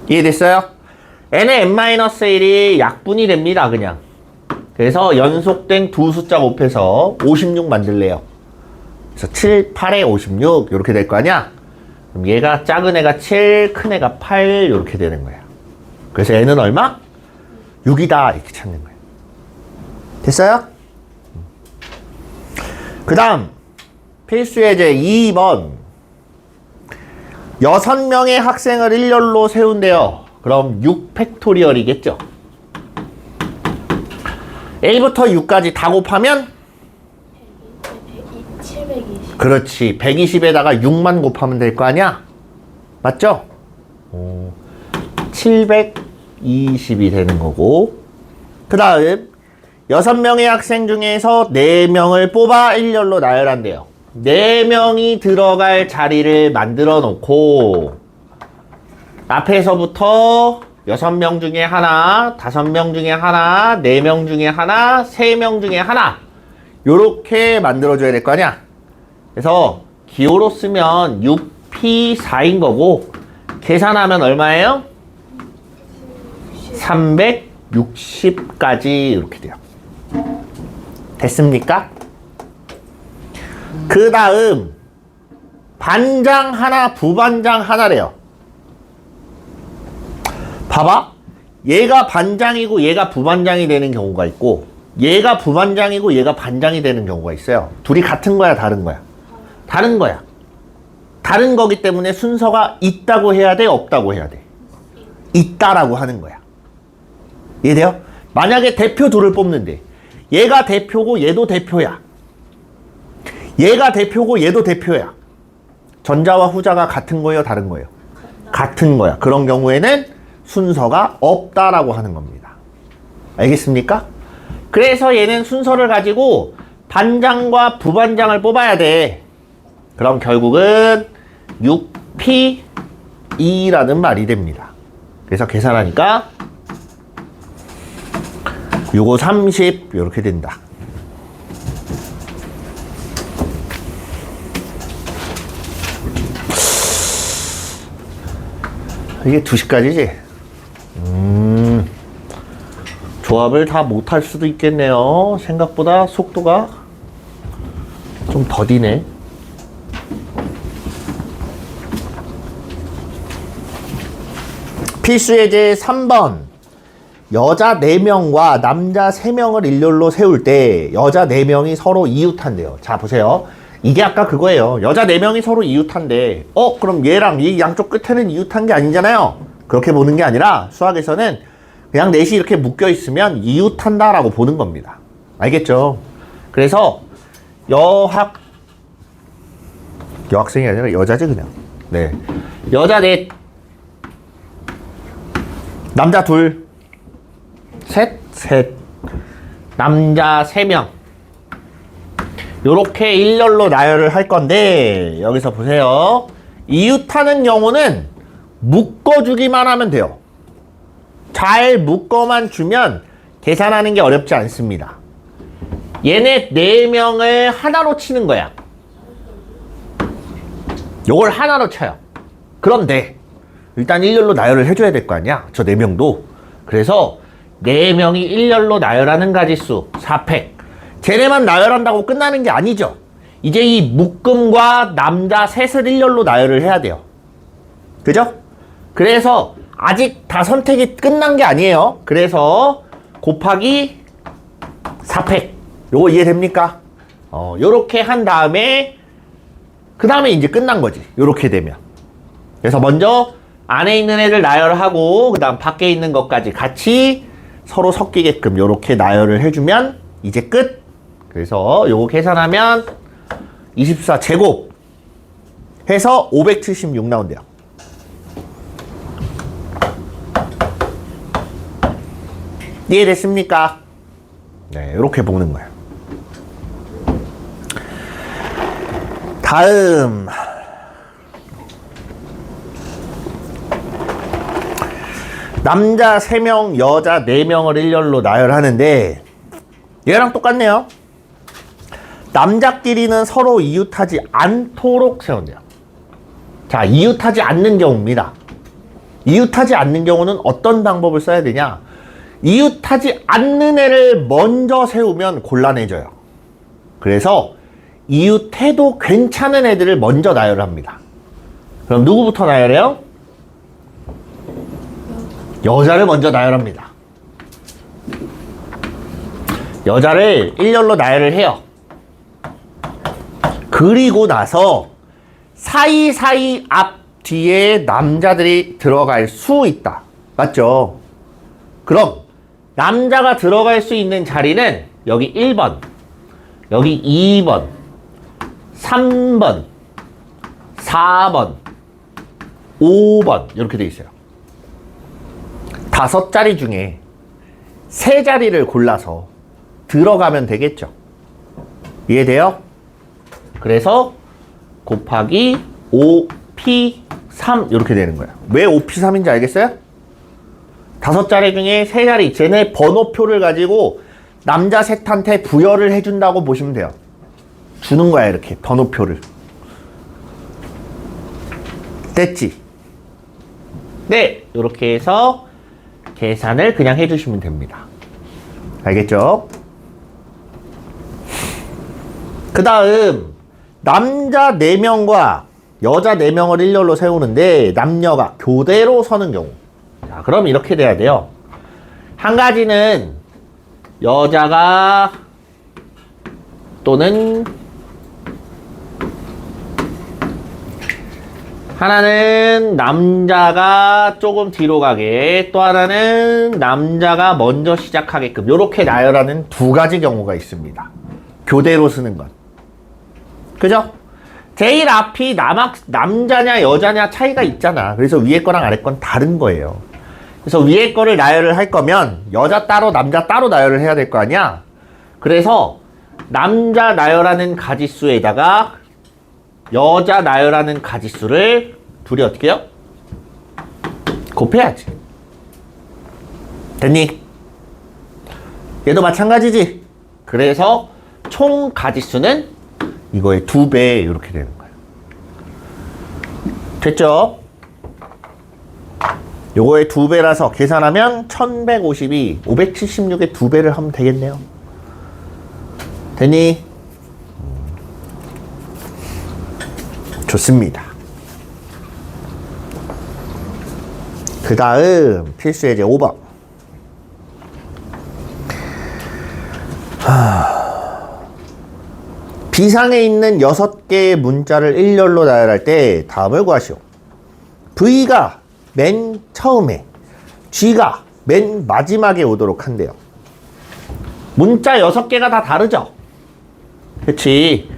이해됐어요? n의 n 마이너스 1이 약분이 됩니다. 그냥. 그래서 연속된 두 숫자 곱해서 56 만들래요. 그래서 7, 8에 56 이렇게 될 거 아니야? 그럼 얘가 작은 애가 7, 큰 애가 8 이렇게 되는 거야. 그래서 n은 얼마? 6이다 이렇게 찾는 거야. 됐어요? 그 다음 필수 예제 2번 6명의 학생을 일렬로 세운대요. 그럼 6팩토리얼이겠죠. 1부터 6까지 다 곱하면 720. 그렇지. 120에다가 6만 곱하면 될 거 아니야? 맞죠? 720이 되는 거고. 그 다음 6명의 학생 중에서 4명을 뽑아 일렬로 나열한대요. 4명이 들어갈 자리를 만들어 놓고 앞에서부터 6명 중에 하나, 5명 중에 하나, 4명 중에 하나, 3명 중에 하나 요렇게 만들어줘야 될 거 아니야. 그래서 기호로 쓰면 6P4인 거고 계산하면 얼마예요? 360까지 이렇게 돼요. 됐습니까? 그 다음 반장 하나, 부반장 하나래요. 봐봐. 얘가 반장이고 얘가 부반장이 되는 경우가 있고 얘가 부반장이고 얘가 반장이 되는 경우가 있어요. 둘이 같은 거야, 다른 거야? 다른 거야. 다른 거기 때문에 순서가 있다고 해야 돼, 없다고 해야 돼? 있다라고 하는 거야. 이해돼요? 만약에 대표 둘을 뽑는데 얘가 대표고 얘도 대표야. 얘가 대표고 얘도 대표야. 전자와 후자가 같은 거예요, 다른 거예요? 같은 거야. 그런 경우에는 순서가 없다라고 하는 겁니다. 알겠습니까? 그래서 얘는 순서를 가지고 반장과 부반장을 뽑아야 돼. 그럼 결국은 6P2라는 말이 됩니다. 그래서 계산하니까 요거 30 이렇게 된다. 이게 2시까지지? 조합을 다 못할 수도 있겠네요. 생각보다 속도가 좀 더디네. 필수예제 3번. 여자 4명과 남자 3명을 일렬로 세울 때 여자 4명이 서로 이웃한대요. 자, 보세요. 이게 아까 그거예요. 여자 4명이 서로 이웃한데 그럼 얘랑 이 양쪽 끝에는 이웃한 게 아니잖아요. 그렇게 보는 게 아니라 수학에서는 그냥 넷이 이렇게 묶여 있으면 이웃한다라고 보는 겁니다. 알겠죠? 그래서 여학생이 아니라 여자지 그냥. 네. 여자 4, 남자 2, 셋, 남자 3명. 요렇게 일렬로 나열을 할 건데 여기서 보세요. 이웃하는 경우는 묶어주기만 하면 돼요. 잘 묶어만 주면 계산하는 게 어렵지 않습니다. 얘네 4명을 하나로 치는 거야. 요걸 하나로 쳐요. 그런데 일단 일렬로 나열을 해줘야 될 거 아니야. 저 4명도. 그래서 4명이 일렬로 나열하는 가지수 4팩. 쟤네만 나열한다고 끝나는 게 아니죠. 이제 이 묶음과 남자 셋을 일렬로 나열을 해야 돼요. 그죠? 그래서 아직 다 선택이 끝난 게 아니에요. 그래서 곱하기 4팩. 요거 이해됩니까? 요렇게 한 다음에 그 다음에 이제 끝난 거지. 요렇게 되면. 그래서 먼저 안에 있는 애들 나열하고 그 다음 밖에 있는 것까지 같이 서로 섞이게끔 요렇게 나열을 해주면 이제 끝. 그래서 요거 계산하면 24 제곱 해서 576 나온대요. 이해됐습니까? 네, 이렇게 보는 거예요. 다음 남자 3명, 여자 4명을 일렬로 나열하는데 얘랑 똑같네요. 남자끼리는 서로 이웃하지 않도록 세운대요. 자, 이웃하지 않는 경우입니다. 이웃하지 않는 경우는 어떤 방법을 써야 되냐? 이웃하지 않는 애를 먼저 세우면 곤란해져요. 그래서 이웃해도 괜찮은 애들을 먼저 나열합니다. 그럼 누구부터 나열해요? 여자를 먼저 나열합니다. 여자를 일렬로 나열을 해요. 그리고 나서 사이사이 앞 뒤에 남자들이 들어갈 수 있다. 맞죠? 그럼 남자가 들어갈 수 있는 자리는 여기 1번, 여기 2번, 3번, 4번, 5번 이렇게 돼 있어요. 5자리 중에 3자리를 골라서 들어가면 되겠죠. 이해돼요? 그래서 곱하기 5P3 이렇게 되는 거예요. 왜 5P3인지 알겠어요? 5자리 중에 3자리, 쟤네 번호표를 가지고 남자 셋한테 부여를 해준다고 보시면 돼요. 주는 거야, 이렇게 번호표를. 됐지? 네, 이렇게 해서 계산을 그냥 해주시면 됩니다. 알겠죠? 그 다음 남자 4명과 여자 4명을 일렬로 세우는데 남녀가 교대로 서는 경우. 자, 그럼 이렇게 돼야 돼요. 한 가지는 여자가 또는 하나는 남자가 조금 뒤로 가게, 또 하나는 남자가 먼저 시작하게끔 이렇게 나열하는 2가지 경우가 있습니다. 교대로 쓰는 건. 그죠? 제일 앞이 남자냐 여자냐 차이가 있잖아. 그래서 위에 거랑 아래 건 다른 거예요. 그래서 위에 거를 나열을 할 거면 여자 따로 남자 따로 나열을 해야 될 거 아니야. 그래서 남자 나열하는 가지수에다가 여자 나열하는 가지수를 둘이 어떻게 해요? 곱해야지. 됐니? 얘도 마찬가지지. 그래서 총 가지수는 이거의 2배 이렇게 되는 거예요. 됐죠? 요거의 2배라서 계산하면 1152, 576의 2배를 하면 되겠네요. 됐니? 좋습니다. 그 다음 필수예제 5번. 비상에 있는 6개의 문자를 일렬로 나열할 때 다음을 구하시오. V가 맨 처음에, G가 맨 마지막에 오도록 한대요. 문자 6개가 다 다르죠? 그치?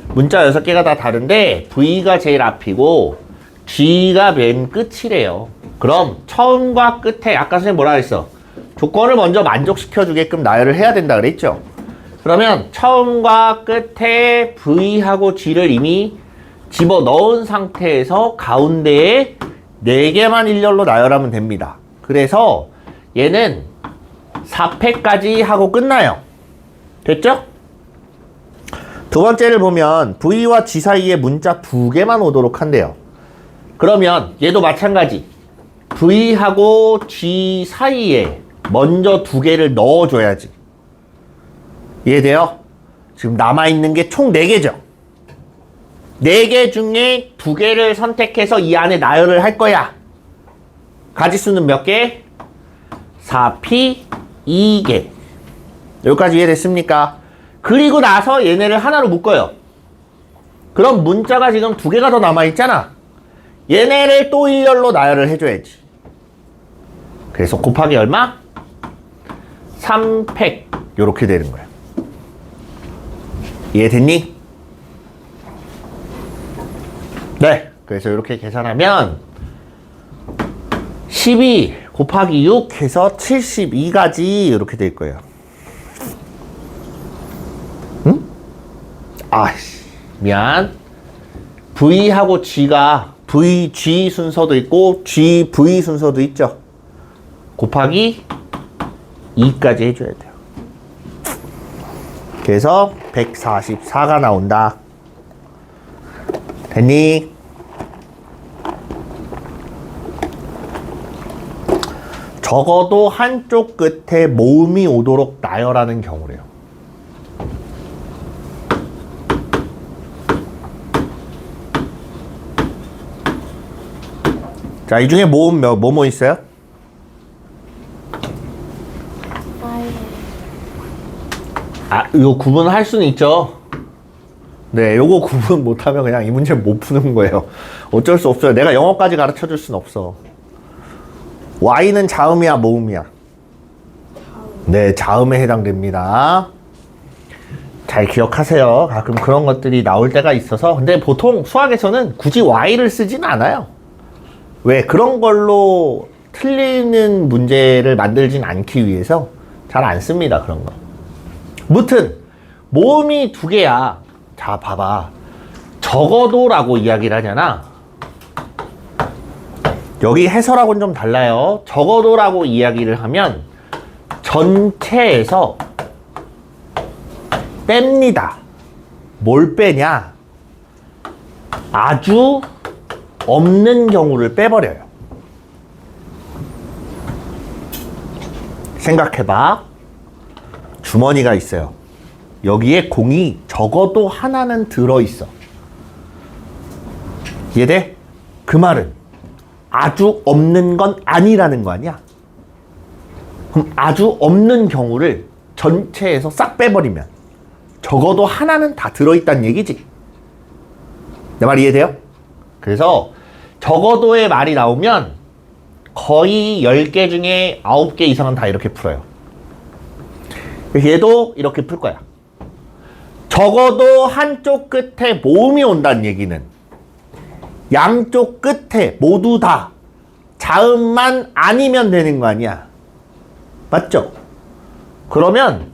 문자 6개가 다 다른데 V가 제일 앞이고 G가 맨 끝이래요. 그럼 처음과 끝에 아까 선생님 뭐라 그랬어? 조건을 먼저 만족시켜 주게끔 나열을 해야 된다 그랬죠? 그러면 처음과 끝에 V하고 G를 이미 집어넣은 상태에서 가운데에 4개만 일렬로 나열하면 됩니다. 그래서 얘는 4패까지 하고 끝나요. 됐죠? 두 번째를 보면 V와 G 사이에 문자 2개만 오도록 한대요. 그러면 얘도 마찬가지. V하고 G 사이에 먼저 2개를 넣어줘야지. 이해돼요? 지금 남아있는 게 총 4개죠? 4개 중에 2개를 선택해서 이 안에 나열을 할 거야. 가지수는 몇 개? 4P 2개. 여기까지 이해됐습니까? 그리고 나서 얘네를 하나로 묶어요. 그럼 문자가 지금 2개가 더 남아있잖아. 얘네를 또 일렬로 나열을 해줘야지. 그래서 곱하기 얼마? 3팩 요렇게 되는 거야. 이해됐니? 네. 그래서 이렇게 계산하면 12 곱하기 6 해서 72가지 이렇게 될 거예요. 응? 아이씨 미안. V하고 G가 VG 순서도 있고 GV 순서도 있죠. 곱하기 2까지 해줘야 돼요. 그래서 144가 나온다. 됐니? 적어도 한쪽 끝에 모음이 오도록 나열하는 경우래요. 자, 이 중에 모음 뭐뭐 있어요? 아, 이거 구분할 수는 있죠. 네, 요거 구분 못하면 그냥 이 문제 못 푸는 거예요. 어쩔 수 없어요. 내가 영어까지 가르쳐 줄 순 없어. Y는 자음이야, 모음이야? 네, 자음에 해당됩니다. 잘 기억하세요. 가끔 그런 것들이 나올 때가 있어서. 근데 보통 수학에서는 굳이 Y를 쓰진 않아요. 왜 그런 걸로 틀리는 문제를 만들진 않기 위해서 잘 안 씁니다. 그런 거. 무튼 모음이 두 개야. 자, 봐봐. 적어도 라고 이야기를 하잖아. 여기 해설하고는 좀 달라요. 적어도 라고 이야기를 하면 전체에서 뺍니다. 뭘 빼냐? 아주 없는 경우를 빼버려요. 생각해봐. 주머니가 있어요. 여기에 공이 적어도 하나는 들어있어. 이해돼? 그 말은 아주 없는 건 아니라는 거 아니야? 그럼 아주 없는 경우를 전체에서 싹 빼버리면 적어도 하나는 다 들어있다는 얘기지. 내 말 이해돼요? 그래서 적어도의 말이 나오면 거의 10개 중에 9개 이상은 다 이렇게 풀어요. 얘도 이렇게 풀 거야. 적어도 한쪽 끝에 모음이 온다는 얘기는 양쪽 끝에 모두 다 자음만 아니면 되는 거 아니야. 맞죠? 그러면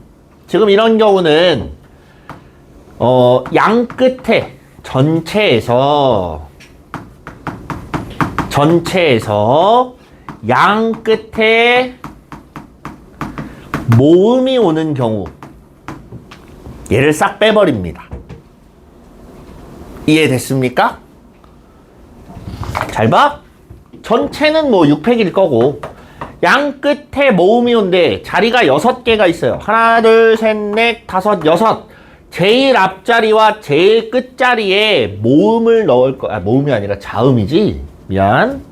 지금 이런 경우는 양 끝에 전체에서 양 끝에 모음이 오는 경우 얘를 싹 빼버립니다. 이해됐습니까? 잘 봐. 전체는 뭐 6팩일 거고 양 끝에 모음이 온데 자리가 6개가 있어요. 하나, 둘, 셋, 넷, 다섯, 여섯. 제일 앞자리와 제일 끝자리에 모음을 넣을 거. 모음이 아니라 자음이지. 미안.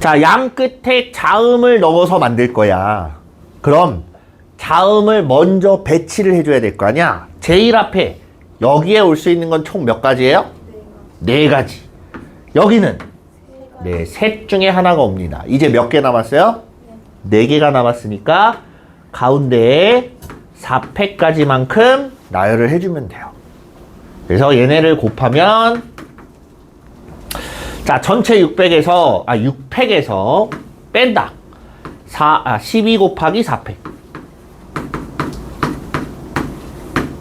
자, 양 끝에 자음을 넣어서 만들 거야. 그럼 자음을 먼저 배치를 해줘야 될 거 아니야. 제일 앞에 여기에 올 수 있는 건 총 몇 가지예요? 네 가지. 여기는 네, 셋 중에 하나가 옵니다. 이제 몇 개 남았어요? 네 개가 남았으니까 가운데에 4팩까지만큼 나열을 해주면 돼요. 그래서 얘네를 곱하면 자, 전체 6팩에서 뺀다. 12 곱하기 4팩.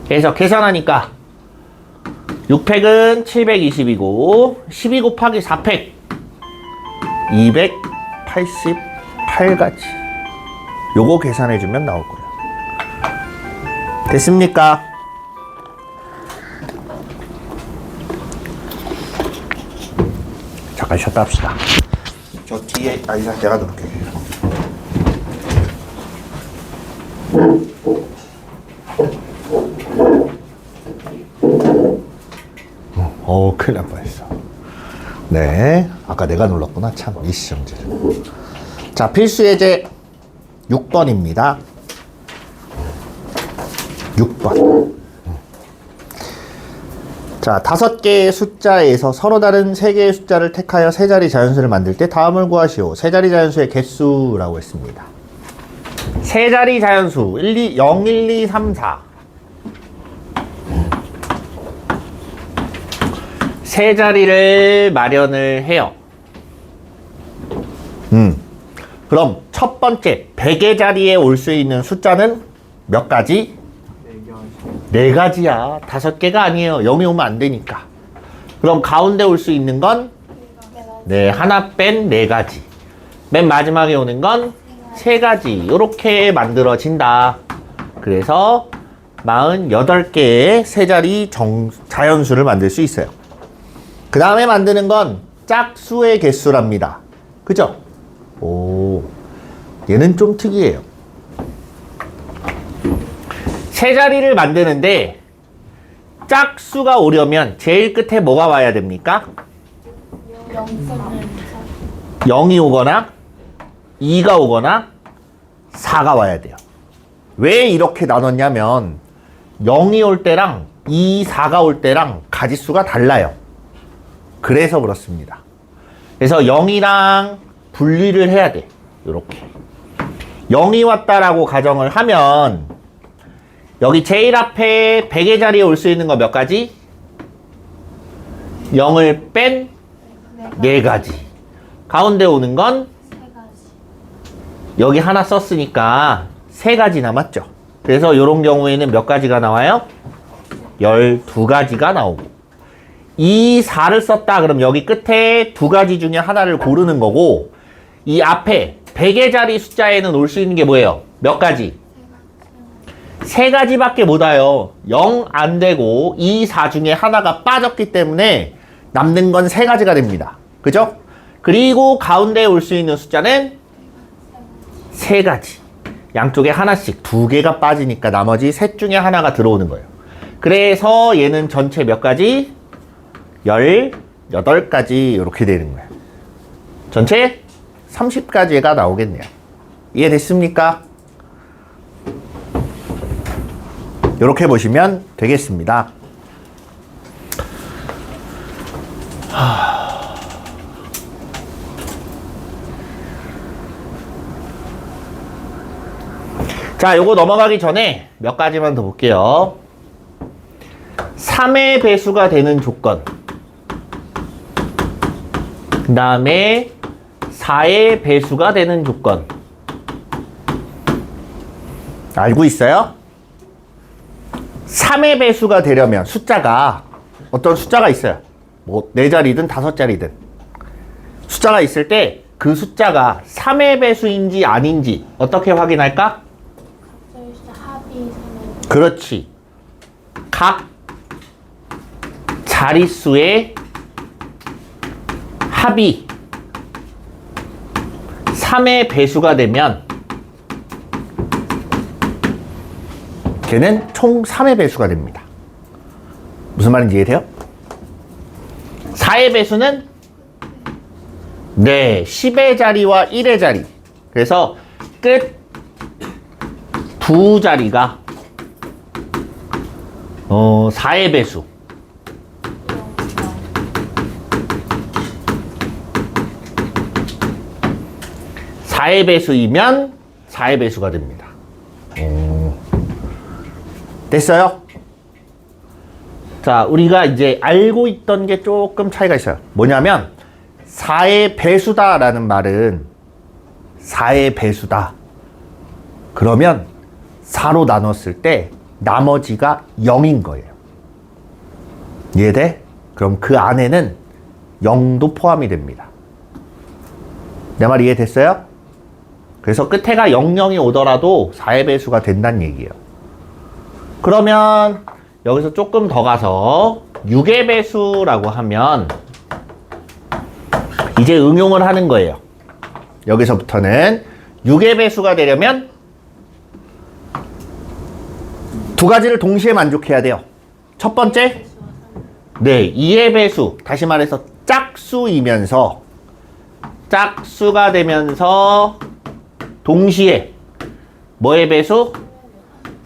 그래서 계산하니까 6팩은 720이고 12 곱하기 4팩 288가지. 요거 계산해주면 나올 거예요. 됐습니까? 잠깐 쉬었다 합시다. 저 뒤에 이사 내가 놓을게. 큰일 날 뻔했어. 네, 아까 내가 눌렀구나. 참, 일시정지를. 자, 필수 예제 6번입니다. 6번. 자, 5개의 숫자에서 서로 다른 3개의 숫자를 택하여 세 자리 자연수를 만들 때 다음을 구하시오. 세 자리 자연수의 개수라고 했습니다. 세 자리 자연수 0, 1, 2, 3, 4. 세 자리를 마련을 해요. 그럼 첫 번째 100의 자리에 올 수 있는 숫자는 몇 가지? 4가지야. 5개가 아니에요. 0이 오면 안 되니까. 그럼 가운데 올 수 있는 건 네, 하나 뺀 4가지. 맨 마지막에 오는 건 3가지. 이렇게 만들어진다. 그래서 48개의 세 자리 자연수를 만들 수 있어요. 그 다음에 만드는 건 짝수의 개수랍니다. 그죠? 오, 얘는 좀 특이해요. 세 자리를 만드는데 짝수가 오려면 제일 끝에 뭐가 와야 됩니까? 0이 오거나 2가 오거나 4가 와야 돼요. 왜 이렇게 나눴냐면 0이 올 때랑 2, 4가 올 때랑 가지수가 달라요. 그래서 그렇습니다. 그래서 0이랑 분리를 해야 돼. 이렇게 0이 왔다라고 가정을 하면 여기 제일 앞에 100의 자리에 올 수 있는 거 몇 가지? 0을 뺀 4가지. 가운데 오는 건 3가지. 여기 하나 썼으니까 3가지 남았죠. 그래서 이런 경우에는 몇 가지가 나와요? 12가지가 나오고. 이 4를 썼다 그럼 여기 끝에 2가지 중에 하나를 고르는 거고, 이 앞에 100의 자리 숫자에는 올 수 있는 게 뭐예요? 몇 가지? 3가지밖에 못 와요. 0 안 되고 2, 4 중에 하나가 빠졌기 때문에 남는 건 3가지가 됩니다. 그죠? 그리고 가운데에 올 수 있는 숫자는 3가지. 양쪽에 하나씩 2개가 빠지니까 나머지 셋 중에 하나가 들어오는 거예요. 그래서 얘는 전체 몇 가지? 18가지 이렇게 되는 거예요. 전체 30가지가 나오겠네요. 이해됐습니까? 이렇게 보시면 되겠습니다. 자, 요거 넘어가기 전에 몇 가지만 더 볼게요. 3의 배수가 되는 조건, 그 다음에 4의 배수가 되는 조건. 알고 있어요? 3의 배수가 되려면 숫자가, 어떤 숫자가 있어요. 뭐 4자리든 5자리든 숫자가 있을 때 그 숫자가 3의 배수인지 아닌지 어떻게 확인할까? 합이 3의. 그렇지. 각 자릿수의 합이 3의 배수가 되면 걔는 총 3의 배수가 됩니다. 무슨 말인지 이해돼요? 4의 배수는 네, 10의 자리와 1의 자리. 그래서 끝 두 자리가 4의 배수. 4의 배수이면 4의 배수가 됩니다. 됐어요? 자, 우리가 이제 알고 있던 게 조금 차이가 있어요. 뭐냐면 4의 배수다라는 말은 4의 배수다. 그러면 4로 나눴을 때 나머지가 0인 거예요. 이해돼? 그럼 그 안에는 0도 포함이 됩니다. 내 말 이해됐어요? 그래서 끝에가 00이 오더라도 4의 배수가 된다는 얘기예요. 그러면 여기서 조금 더 가서 6의 배수라고 하면 이제 응용을 하는 거예요. 여기서부터는 6의 배수가 되려면 두 가지를 동시에 만족해야 돼요. 첫 번째, 네, 2의 배수, 다시 말해서 짝수이면서 짝수가 되면서 동시에 뭐의 배수?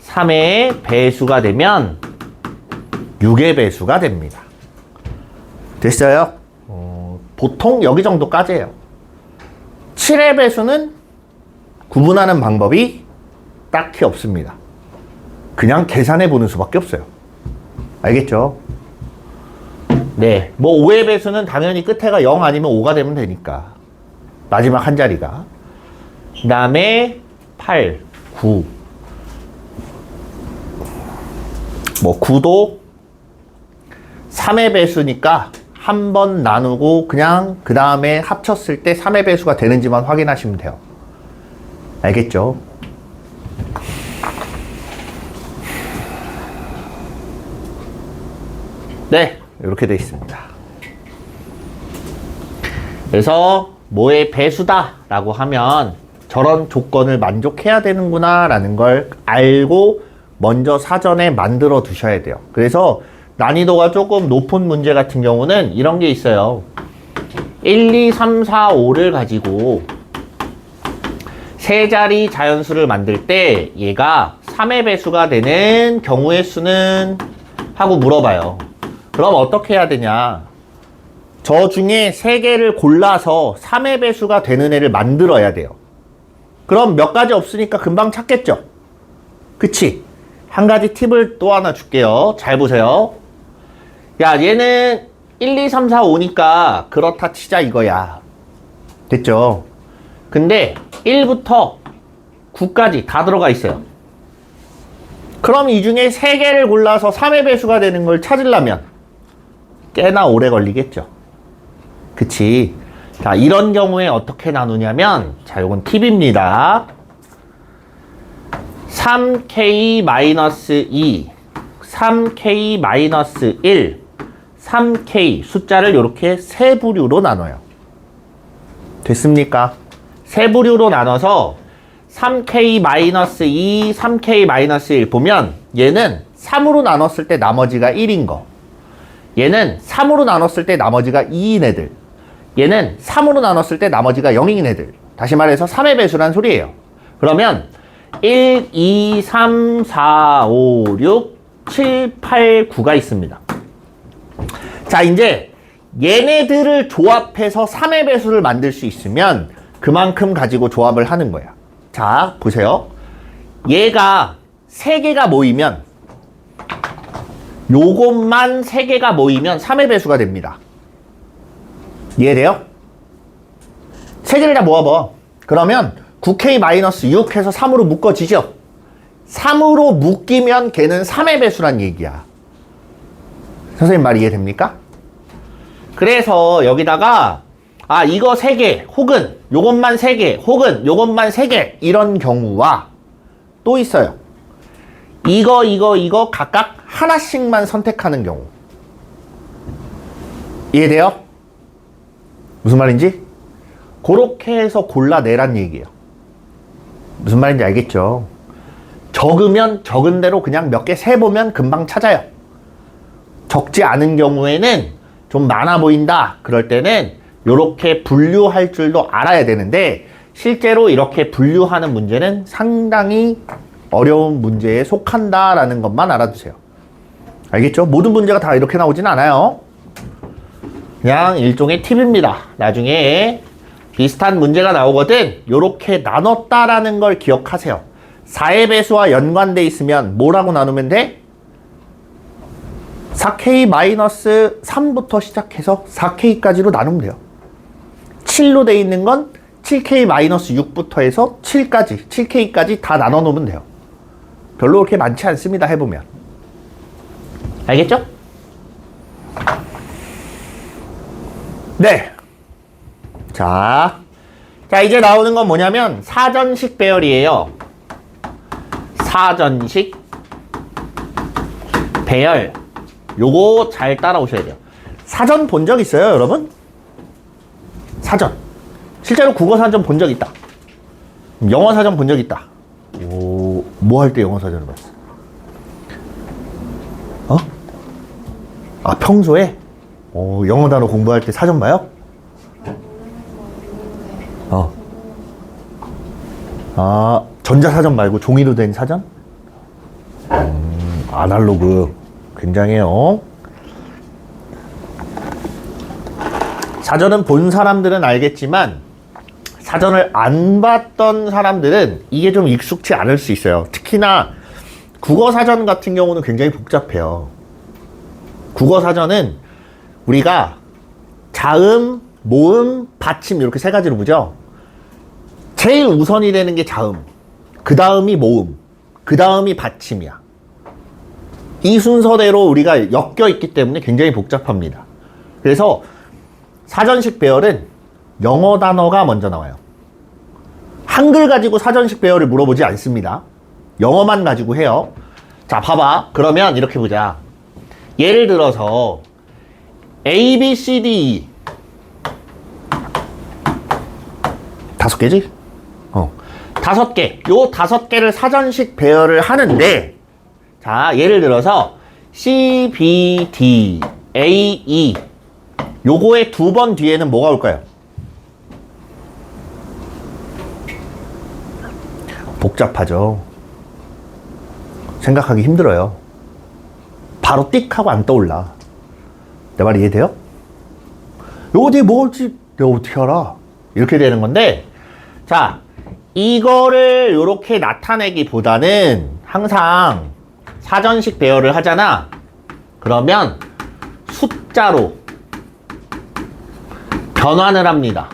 3의 배수가 되면 6의 배수가 됩니다. 됐어요? 보통 여기 정도까지예요. 7의 배수는 구분하는 방법이 딱히 없습니다. 그냥 계산해 보는 수밖에 없어요. 알겠죠? 네, 뭐 5의 배수는 당연히 끝에가 0 아니면 5가 되면 되니까 마지막 한 자리가. 그 다음에 8, 9. 뭐 9도 3의 배수니까 한 번 나누고 그냥 그 다음에 합쳤을 때 3의 배수가 되는지만 확인하시면 돼요. 알겠죠? 네, 이렇게 되어 있습니다. 그래서 뭐의 배수다 라고 하면 저런 조건을 만족해야 되는구나 라는 걸 알고 먼저 사전에 만들어 두셔야 돼요. 그래서 난이도가 조금 높은 문제 같은 경우는 이런 게 있어요. 1, 2, 3, 4, 5를 가지고 세 자리 자연수를 만들 때 얘가 3의 배수가 되는 경우의 수는? 하고 물어봐요. 그럼 어떻게 해야 되냐? 저 중에 3개를 골라서 3의 배수가 되는 애를 만들어야 돼요. 그럼 몇 가지 없으니까 금방 찾겠죠? 그치? 한 가지 팁을 또 하나 줄게요. 잘 보세요. 야, 얘는 1, 2, 3, 4, 5니까 그렇다 치자 이거야. 됐죠? 근데 1부터 9까지 다 들어가 있어요. 그럼 이 중에 3개를 골라서 3의 배수가 되는 걸 찾으려면 꽤나 오래 걸리겠죠. 그치? 자, 이런 경우에 어떻게 나누냐면, 자, 요건 팁입니다. 3K-2, 3K-1, 3K 숫자를 이렇게 세 부류로 나눠요. 됐습니까? 세 부류로 나눠서 3K-2, 3K-1 보면 얘는 3으로 나눴을 때 나머지가 1인 거. 얘는 3으로 나눴을 때 나머지가 2인 애들. 얘는 3으로 나눴을 때 나머지가 0인 애들. 다시 말해서 3의 배수란 소리예요. 그러면 1, 2, 3, 4, 5, 6, 7, 8, 9가 있습니다. 자, 이제 얘네들을 조합해서 3의 배수를 만들 수 있으면 그만큼 가지고 조합을 하는 거야. 자, 보세요. 얘가 3개가 모이면 요것만 3개가 모이면 3의 배수가 됩니다. 이해돼요? 3개를 다 모아봐. 그러면 9K-6 해서 3으로 묶어지죠? 3으로 묶이면 걔는 3의 배수란 얘기야. 선생님 말 이해됩니까? 그래서 여기다가 이거 3개 혹은 요것만 3개 혹은 요것만 3개 이런 경우와 또 있어요. 이거 각각 하나씩만 선택하는 경우. 이해돼요? 무슨 말인지? 그렇게 해서 골라내란 얘기예요. 무슨 말인지 알겠죠? 적으면 적은 대로 그냥 몇 개 세보면 금방 찾아요. 적지 않은 경우에는 좀 많아 보인다. 그럴 때는 이렇게 분류할 줄도 알아야 되는데 실제로 이렇게 분류하는 문제는 상당히 어려운 문제에 속한다라는 것만 알아두세요. 알겠죠? 모든 문제가 다 이렇게 나오진 않아요. 그냥 일종의 팁입니다. 나중에 비슷한 문제가 나오거든 이렇게 나눴다라는 걸 기억하세요. 4의 배수와 연관돼 있으면 뭐라고 나누면 돼? 4K-3부터 시작해서 4K까지로 나누면 돼요. 7로 돼 있는 건 7K-6부터 해서 7까지, 7K까지 다 나눠 놓으면 돼요. 별로 그렇게 많지 않습니다. 해보면. 알겠죠? 네. 자, 이제 나오는 건 뭐냐면 사전식 배열이에요. 사전식 배열. 요거 잘 따라오셔야 돼요. 사전 본 적 있어요, 여러분? 사전. 실제로 국어 사전 본 적 있다. 영어 사전 본 적 있다. 오, 뭐 할 때 영어 사전을 봤어? 평소에? 영어 단어 공부할 때 사전 봐요? 전자사전 말고 종이로 된 사전? 아날로그. 굉장해요. 사전은 본 사람들은 알겠지만 사전을 안 봤던 사람들은 이게 좀 익숙치 않을 수 있어요. 특히나 국어사전 같은 경우는 굉장히 복잡해요. 국어사전은 우리가 자음, 모음, 받침 이렇게 세 가지로 보죠. 제일 우선이 되는 게 자음, 그 다음이 모음, 그 다음이 받침이야. 이 순서대로 우리가 엮여 있기 때문에 굉장히 복잡합니다. 그래서 사전식 배열은 영어 단어가 먼저 나와요. 한글 가지고 사전식 배열을 물어보지 않습니다. 영어만 가지고 해요. 자, 봐봐. 그러면 이렇게 보자. 예를 들어서 A, B, C, D, E 5개지? 5개. 요 5개를 사전식 배열을 하는데 자, 예를 들어서 C, B, D, A, E 요거의 2번 뒤에는 뭐가 올까요? 복잡하죠. 생각하기 힘들어요. 바로 띡 하고 안 떠올라. 내 말 이해돼요? 요거 뒤에 뭐 올지 내가 어떻게 알아? 이렇게 되는 건데 자, 이거를 요렇게 나타내기보다는 항상 사전식 배열을 하잖아. 그러면 숫자로 변환을 합니다.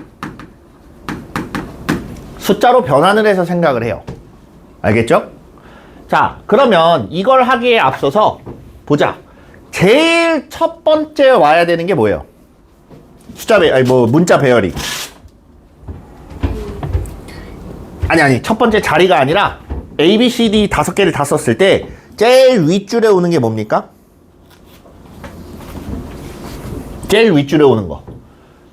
숫자로 변환을 해서 생각을 해요. 알겠죠? 자, 그러면 이걸 하기에 앞서서 보자. 제일 첫 번째 와야 되는 게 뭐예요? 문자 배열이. 아니, 첫 번째 자리가 아니라 A, B, C, D 5개를 다 썼을 때 제일 윗줄에 오는 게 뭡니까? 제일 윗줄에 오는 거.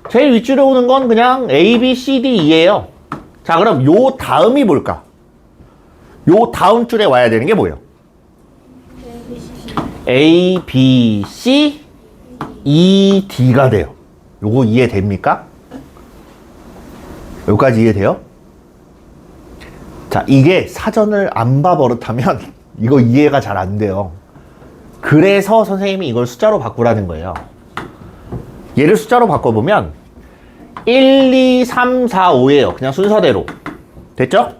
제일 윗줄에 오는 건 그냥 A, B, C, D, E예요. 자, 그럼 요 다음이 뭘까? 요 다음 줄에 와야 되는 게 뭐예요? A, B, C, E, D가 돼요. 요거 이해됩니까? 여기까지 이해돼요? 자, 이게 사전을 안 봐 버릇하면 이거 이해가 잘 안 돼요. 그래서 선생님이 이걸 숫자로 바꾸라는 거예요. 얘를 숫자로 바꿔보면 1, 2, 3, 4, 5예요. 그냥 순서대로. 됐죠?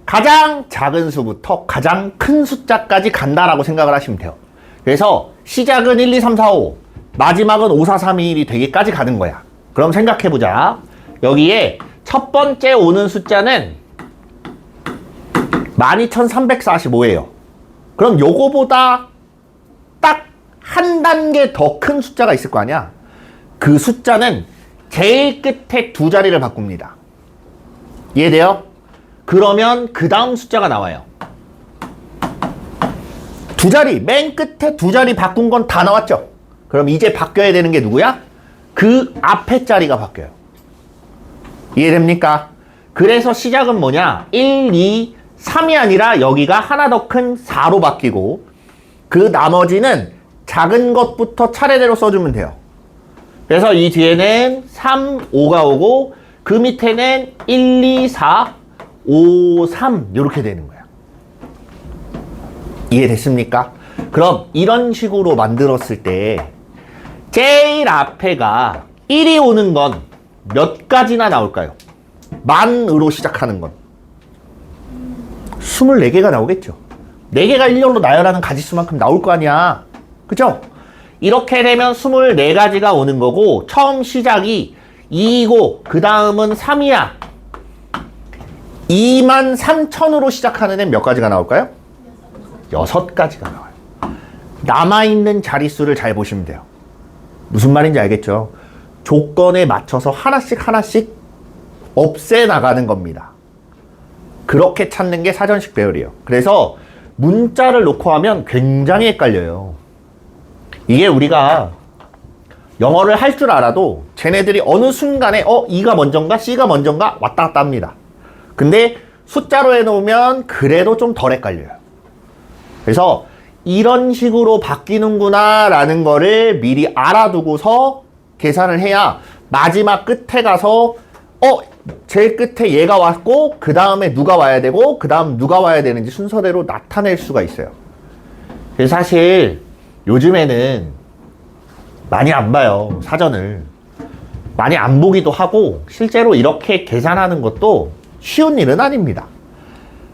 가장 작은 수부터 가장 큰 숫자까지 간다라고 생각을 하시면 돼요. 그래서 시작은 1, 2, 3, 4, 5, 마지막은 5, 4, 3, 2, 1이 되기까지 가는 거야. 그럼 생각해보자. 여기에 첫 번째 오는 숫자는 12,345예요. 그럼 요거보다 딱 한 단계 더 큰 숫자가 있을 거 아니야? 그 숫자는 제일 끝에 두 자리를 바꿉니다. 이해돼요? 그러면 그 다음 숫자가 나와요. 두 자리, 맨 끝에 두 자리 바꾼 건 다 나왔죠? 그럼 이제 바뀌어야 되는 게 누구야? 그 앞에 자리가 바뀌어요. 이해됩니까? 그래서 시작은 뭐냐? 1, 2, 3이 아니라 여기가 하나 더 큰 4로 바뀌고 그 나머지는 작은 것부터 차례대로 써주면 돼요. 그래서 이 뒤에는 3, 5가 오고 그 밑에는 1, 2, 4, 5, 3 이렇게 되는 거야. 이해됐습니까? 그럼 이런 식으로 만들었을 때 제일 앞에가 1이 오는 건 몇 가지나 나올까요? 만으로 시작하는 건 24개가 나오겠죠. 4개가 1렬로 나열하는 가지수만큼 나올 거 아니야. 그죠? 이렇게 되면 24가지가 오는 거고 처음 시작이 2이고 그 다음은 3이야. 23,000으로 시작하는 애는 몇 가지가 나올까요? 6가지가 나와요. 남아있는 자릿수를 잘 보시면 돼요. 무슨 말인지 알겠죠? 조건에 맞춰서 하나씩 없애나가는 겁니다. 그렇게 찾는 게 사전식 배열이에요. 그래서 문자를 놓고 하면 굉장히 헷갈려요. 이게 우리가 영어를 할 줄 알아도 쟤네들이 어느 순간에 E가 먼저인가 C가 먼저인가 왔다 갔다 합니다. 근데 숫자로 해놓으면 그래도 좀 덜 헷갈려요. 그래서 이런 식으로 바뀌는구나 라는 거를 미리 알아두고서 계산을 해야 마지막 끝에 가서 제일 끝에 얘가 왔고 그 다음에 누가 와야 되고 그 다음 누가 와야 되는지 순서대로 나타낼 수가 있어요. 그래서 사실 요즘에는 많이 안 봐요. 사전을 많이 안 보기도 하고 실제로 이렇게 계산하는 것도 쉬운 일은 아닙니다.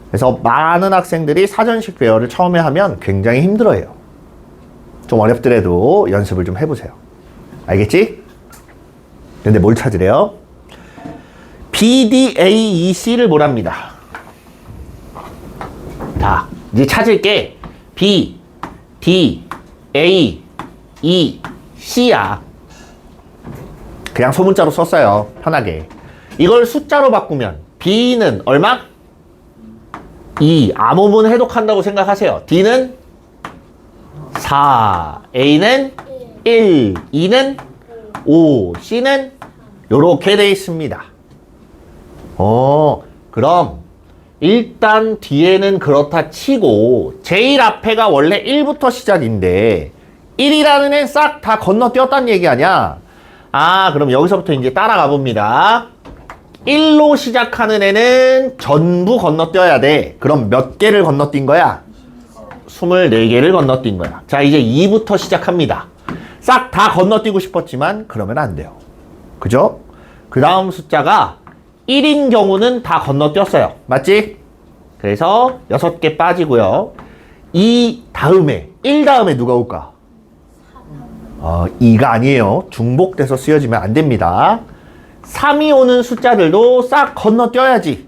그래서 많은 학생들이 사전식 배열을 처음에 하면 굉장히 힘들어해요. 좀 어렵더라도 연습을 좀 해보세요. 알겠지? 근데 뭘 찾으래요? B, D, A, E, C를 뭐랍니다. 자, 이제 찾을 게 B, D, A, E, C야. 그냥 소문자로 썼어요. 편하게. 이걸 숫자로 바꾸면 B는 얼마? 2. 암호문 해독한다고 생각하세요. D는 4. A는 1. E는 5. C는 요렇게 돼 있습니다. 그럼 일단 뒤에는 그렇다 치고 제일 앞에가 원래 1부터 시작인데 1이라는 애는 싹 다 건너뛰었다는 얘기 아니야? 그럼 여기서부터 이제 따라가 봅니다. 1로 시작하는 애는 전부 건너뛰어야 돼. 그럼 몇 개를 건너뛴 거야? 24개를 건너뛴 거야. 자, 이제 2부터 시작합니다. 싹 다 건너뛰고 싶었지만 그러면 안 돼요. 그죠? 그 다음 숫자가 1인 경우는 다 건너뛰었어요. 맞지? 그래서 6개 빠지고요. 2 다음에 1 다음에 누가 올까? 2가 아니에요. 중복돼서 쓰여지면 안 됩니다. 3이 오는 숫자들도 싹 건너뛰어야지.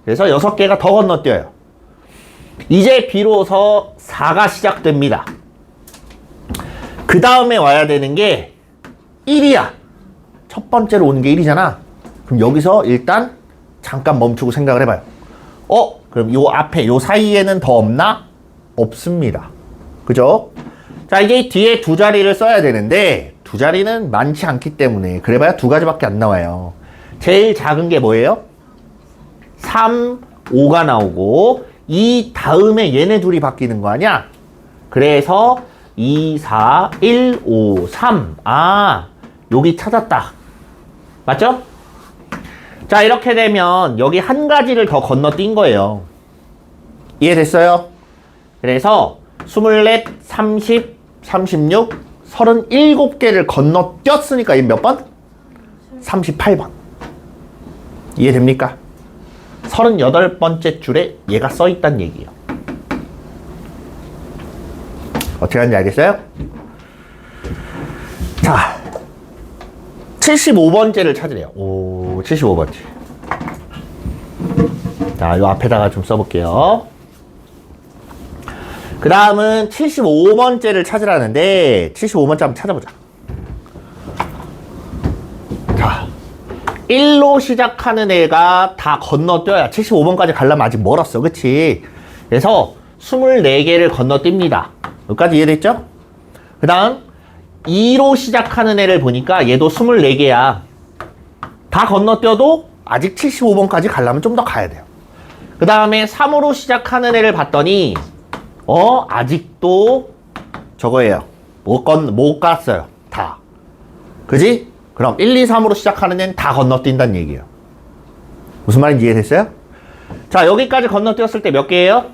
그래서 6개가 더 건너뛰어요. 이제 비로소 4가 시작됩니다. 그 다음에 와야 되는 게 1이야. 첫 번째로 오는 게 1이잖아. 그럼 여기서 일단 잠깐 멈추고 생각을 해봐요. 그럼 요 앞에 요 사이에는 더 없나? 없습니다. 그죠? 자, 이제 뒤에 두 자리를 써야 되는데 두 자리는 많지 않기 때문에 그래봐야 두 가지밖에 안 나와요. 제일 작은 게 뭐예요? 3, 5가 나오고 이 다음에 얘네 둘이 바뀌는 거 아니야? 그래서 2, 4, 1, 5, 3. 아, 여기 찾았다. 맞죠? 자, 이렇게 되면 여기 한 가지를 더 건너뛴 거예요. 이해됐어요? 그래서 24, 30, 36, 37개를 건너뛰었으니까 이 몇 번? 38번. 이해됩니까? 38번째 줄에 얘가 써있다는 얘기예요. 어떻게 하는지 알겠어요? 자, 75번째를 찾으래요. 오, 75번째. 자, 요 앞에다가 좀 써볼게요. 그 다음은 75번째를 찾으라는데 75번째 한번 찾아보자. 자, 1로 시작하는 애가 다 건너뛰어야 75번까지 가려면 아직 멀었어. 그치? 그래서 24개를 건너뜁니다. 여기까지 이해됐죠? 그 다음 2로 시작하는 애를 보니까 얘도 24개야. 다 건너뛰어도 아직 75번까지 가려면 좀 더 가야 돼요. 그 다음에 3으로 시작하는 애를 봤더니 아직도 저거예요. 못 갔어요. 다. 그지? 그럼 1, 2, 3으로 시작하는 애는 다 건너뛴다는 얘기예요. 무슨 말인지 이해됐어요? 자, 여기까지 건너뛰었을 때 몇 개예요?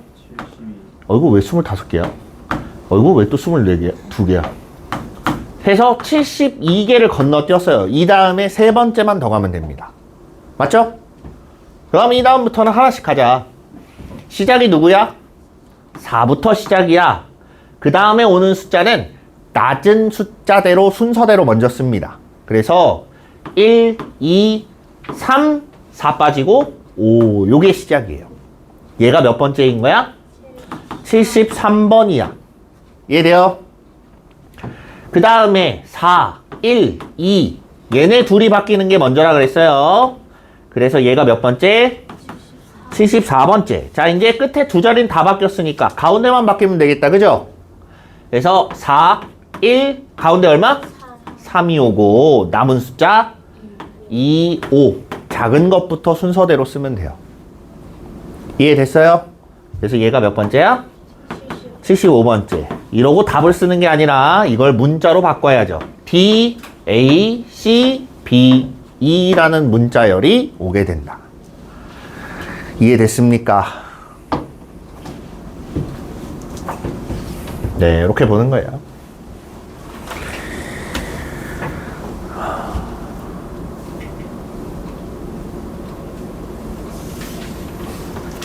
이거 왜 25개야? 이거 왜 또 24개야? 2개야? 해서 72개를 건너뛰었어요. 이 다음에 세 번째만 더 가면 됩니다. 맞죠? 그럼 이 다음부터는 하나씩 하자. 시작이 누구야? 4부터 시작이야. 그 다음에 오는 숫자는 낮은 숫자대로 순서대로 먼저 씁니다. 그래서 1, 2, 3, 4 빠지고 5. 요게 시작이에요. 얘가 몇 번째인 거야? 73번이야. 이해돼요? 그 다음에 4, 1, 2 얘네 둘이 바뀌는 게 먼저라 그랬어요. 그래서 얘가 몇 번째? 74번째. 자, 이제 끝에 두 자리는 다 바뀌었으니까 가운데만 바뀌면 되겠다. 그죠? 그래서 4, 1 가운데 얼마? 3이 오고 남은 숫자 2, 5 작은 것부터 순서대로 쓰면 돼요. 이해됐어요? 그래서 얘가 몇 번째야? 75번째. 이러고 답을 쓰는 게 아니라 이걸 문자로 바꿔야죠. D, A, C, B, E라는 문자열이 오게 된다. 이해됐습니까? 네, 이렇게 보는 거예요.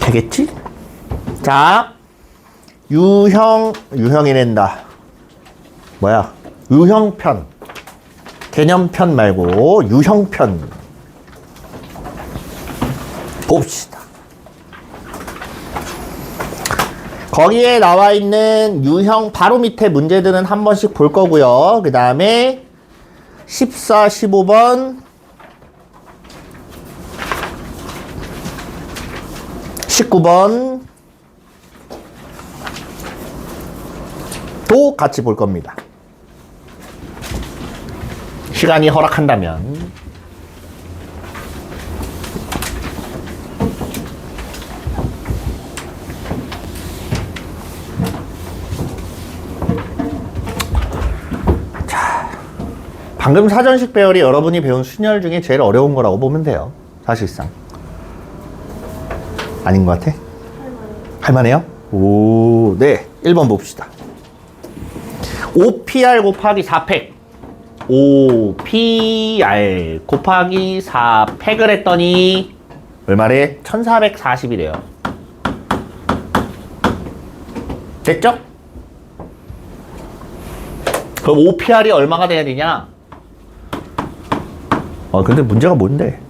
되겠지? 자, 유형이란다. 뭐야? 유형편. 개념편 말고 유형편. 봅시다. 거기에 나와 있는 유형 바로 밑에 문제들은 한 번씩 볼 거고요. 그 다음에 14, 15번 19번 도 같이 볼 겁니다. 시간이 허락한다면. 자, 방금 사전식 배열이 여러분이 배운 순열 중에 제일 어려운 거라고 보면 돼요. 사실상. 아닌 것 같아? 할만해요? 오, 네. 1번 봅시다. 5PR 곱하기 4팩. 5PR 곱하기 4팩을 했더니 얼마래? 1440이래요. 됐죠? 그럼 5PR이 얼마가 돼야 되냐? 근데 문제가 뭔데?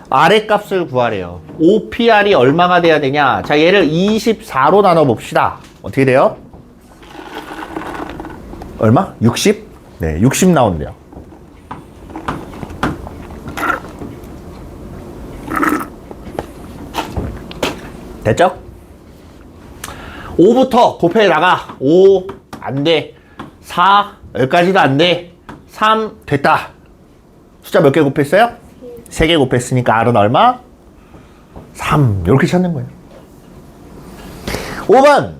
아래 값을 구하래요. OPR이 얼마가 돼야 되냐? 자, 얘를 24로 나눠봅시다. 어떻게 돼요? 얼마? 60? 네, 60 나온대요. 됐죠? 5부터 곱해 나가. 5, 안 돼. 4, 여기까지도 안 돼. 3, 됐다. 숫자 몇 개 곱했어요? 3개 곱했으니까 R은 얼마? 3. 이렇게 찾는 거예요. 5번.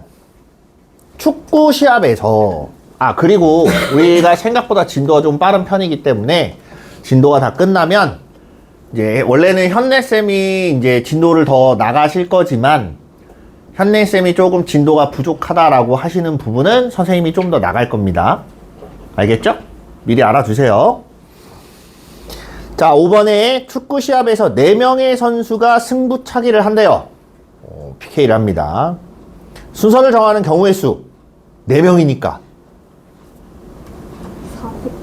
축구 시합에서 그리고 우리가 생각보다 진도가 좀 빠른 편이기 때문에 진도가 다 끝나면 이제 원래는 현래쌤이 이제 진도를 더 나가실 거지만 현래쌤이 조금 진도가 부족하다라고 하시는 부분은 선생님이 좀 더 나갈 겁니다. 알겠죠? 미리 알아두세요. 자, 5번에 축구 시합에서 4명의 선수가 승부차기를 한대요. PK를 합니다. 순서를 정하는 경우의 수 4명이니까.